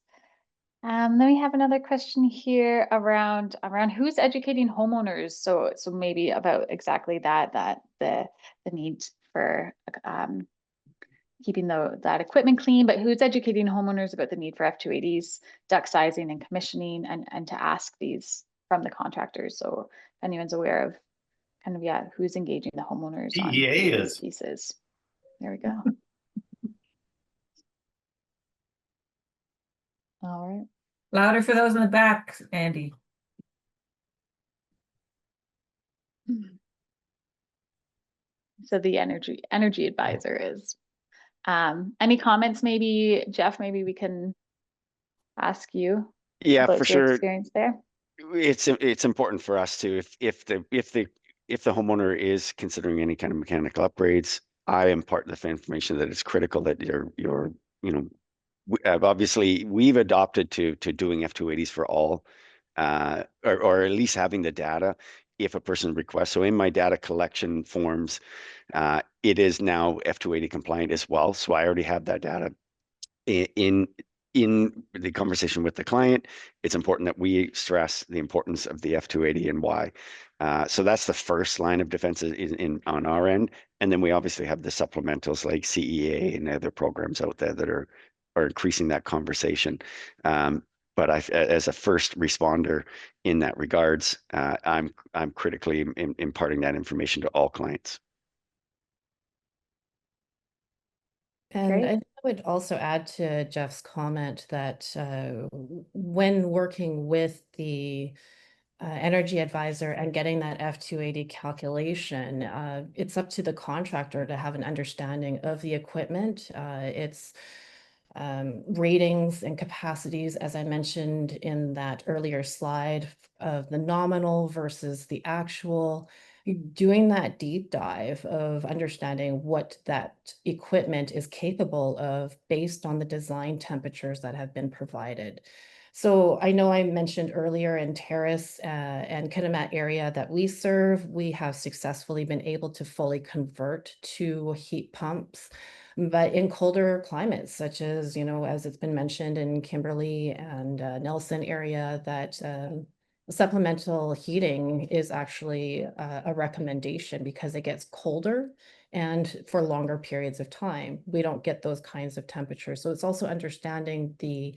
Then we have another question here around who's educating homeowners. So maybe about exactly that the need for keeping that equipment clean, but who's educating homeowners about the need for F280s, duct sizing and commissioning, and to ask these from the contractors. So if anyone's aware of kind of, who's engaging the homeowners on EEA these is. pieces. There we go. All right. Louder for those in the back, Andy. So the energy advisor is. Any comments? Maybe Jeff, maybe we can ask you Yeah, about for your sure. experience there. It's important for us to, if the homeowner is considering any kind of mechanical upgrades, I impart the information that it's critical that you're obviously we've adopted to doing F280s for all, or at least having the data if a person requests. So in my data collection forms, it is now F280 compliant as well. So I already have that data in the conversation with the client. It's important that we stress the importance of the F280 and why. So that's the first line of defense on our end. And then we obviously have the supplementals like CEA and other programs out there that are increasing that conversation. But as a first responder in that regards, I'm critically imparting that information to all clients. And Great. I would also add to Jeff's comment that when working with the energy advisor and getting that F280 calculation, it's up to the contractor to have an understanding of the equipment, its ratings and capacities, as I mentioned in that earlier slide, of the nominal versus the actual. Doing that deep dive of understanding what that equipment is capable of based on the design temperatures that have been provided. So I know I mentioned earlier in Terrace and Kootenay area that we serve, we have successfully been able to fully convert to heat pumps. But in colder climates, such as, as it's been mentioned in Kimberley and Nelson area, that supplemental heating is actually a recommendation because it gets colder and for longer periods of time. We don't get those kinds of temperatures. So it's also understanding the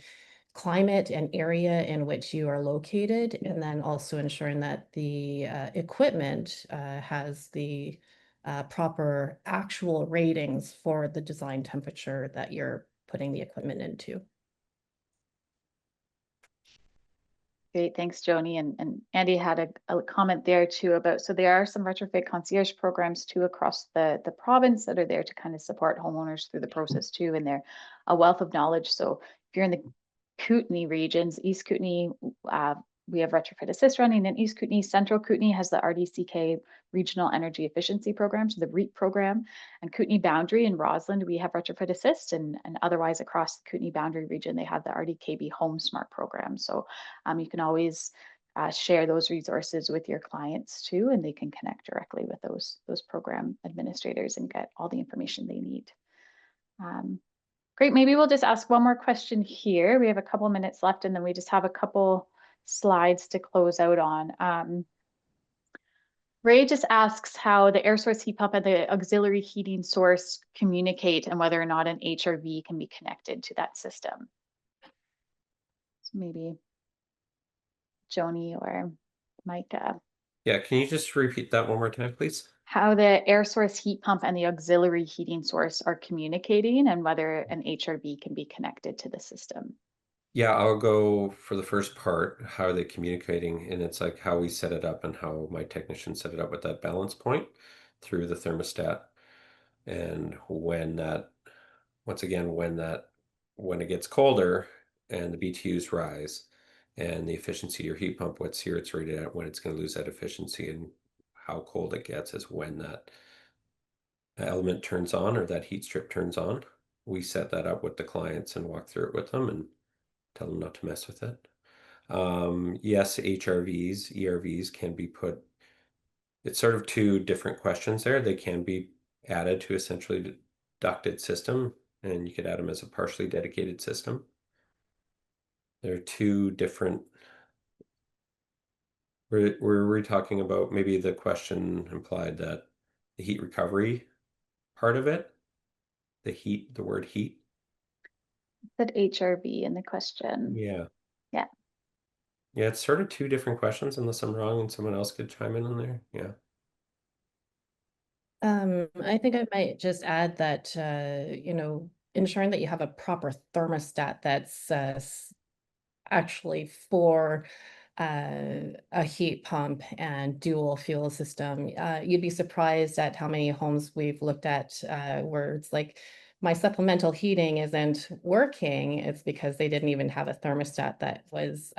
climate and area in which you are located, and then also ensuring that the equipment has the proper actual ratings for the design temperature that you're putting the equipment into. Great, thanks, Joni. And Andy had a comment there too about, so there are some retrofit concierge programs too across the province that are there to kind of support homeowners through the process too, and they're a wealth of knowledge. So if you're in the Kootenay regions, East Kootenay, we have Retrofit Assist running in East Kootenay. Central Kootenay has the RDCK Regional Energy Efficiency Program, so the REEP program. And Kootenay Boundary in Rossland, we have Retrofit Assist, and otherwise across the Kootenay Boundary region, they have the RDKB Home Smart program. So you can always share those resources with your clients too, and they can connect directly with those program administrators and get all the information they need. Great, maybe we'll just ask one more question here. We have a couple minutes left, and then we just have a couple slides to close out on. Ray just asks how the air source heat pump and the auxiliary heating source communicate and whether or not an HRV can be connected to that system. So maybe Joni or Micah. Yeah, can you just repeat that one more time, please? How the air source heat pump and the auxiliary heating source are communicating and whether an HRV can be connected to the system. Yeah, I'll go for the first part. How are they communicating? And it's like how we set it up and how my technician set it up with that balance point through the thermostat. And when that, once again, when it gets colder and the BTUs rise and the efficiency of your heat pump, what's here it's rated at, when it's going to lose that efficiency, and how cold it gets is when that element turns on or that heat strip turns on. We set that up with the clients and walk through it with them and tell them not to mess with it. Yes, HRVs, ERVs can be put, it's sort of two different questions there. They can be added to essentially ducted system, and you could add them as a partially dedicated system. There are two different, we're talking about, maybe the question implied that the heat recovery part of it, the word heat. Said HRV in the question. Yeah. Yeah. Yeah, it's sort of two different questions, unless I'm wrong and someone else could chime in on there. Yeah. I think I might just add that, ensuring that you have a proper thermostat that's actually for a heat pump and dual fuel system. You'd be surprised at how many homes we've looked at where it's like, my supplemental heating isn't working. It's because they didn't even have a thermostat that was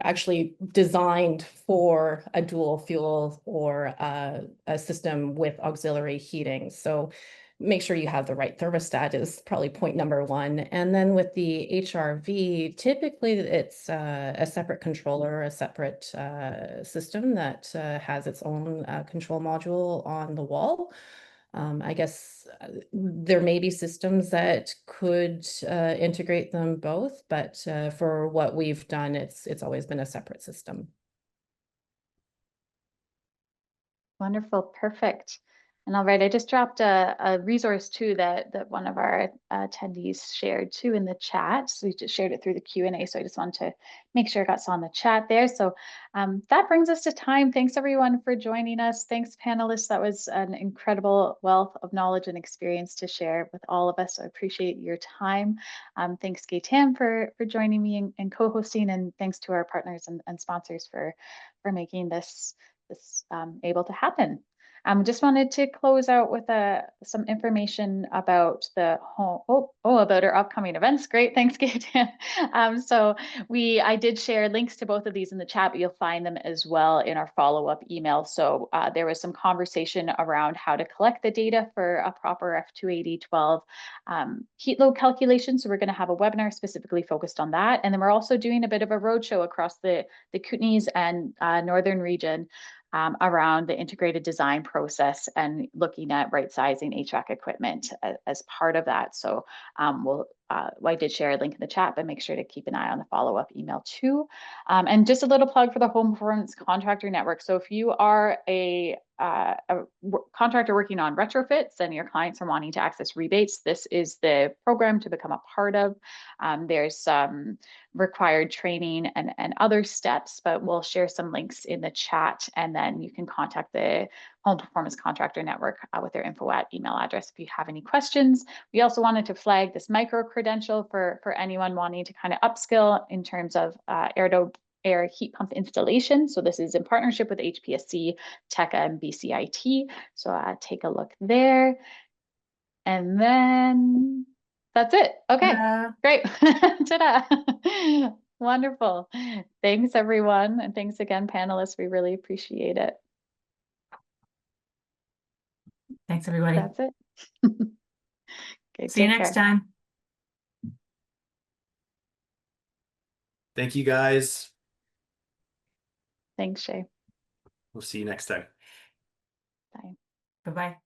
actually designed for a dual fuel or a system with auxiliary heating. So make sure you have the right thermostat is probably point number one. And then with the HRV, typically it's a separate controller, a separate system that has its own control module on the wall. I guess there may be systems that could integrate them both, but for what we've done, it's always been a separate system. Wonderful, perfect. And all right, I just dropped a resource too that one of our attendees shared too in the chat. So we just shared it through the Q&A. So I just wanted to make sure it got saw in the chat there. So that brings us to time. Thanks everyone for joining us. Thanks panelists. That was an incredible wealth of knowledge and experience to share with all of us. So I appreciate your time. Thanks Gaetan for joining me and co-hosting, and thanks to our partners and sponsors for making this able to happen. Just wanted to close out with some information about the about our upcoming events. Great, thanks, Gaetan. I did share links to both of these in the chat, but you'll find them as well in our follow-up email. So there was some conversation around how to collect the data for a proper F28012 heat load calculation. So we're going to have a webinar specifically focused on that, and then we're also doing a bit of a roadshow across the Kootenays and northern region around the integrated design process and looking at right sizing HVAC equipment as part of that. So I did share a link in the chat, but make sure to keep an eye on the follow-up email too. And just a little plug for the Home Performance Contractor Network. So if you are a contractor working on retrofits and your clients are wanting to access rebates, this is the program to become a part of. There's some required training and other steps, but we'll share some links in the chat, and then you can contact the Home Performance Contractor Network with their info at email address if you have any questions. We also wanted to flag this micro credential for anyone wanting to kind of upskill in terms of air heat pump installation. So this is in partnership with HPSC, TECA, and BCIT. So take a look there. And then that's it. Okay, great. Ta-da. Wonderful. Thanks, everyone. And thanks again, panelists. We really appreciate it. Thanks, everybody. That's it. Okay, See you next time. Thank you, guys. Thanks, Shay. We'll see you next time. Bye. Bye-bye.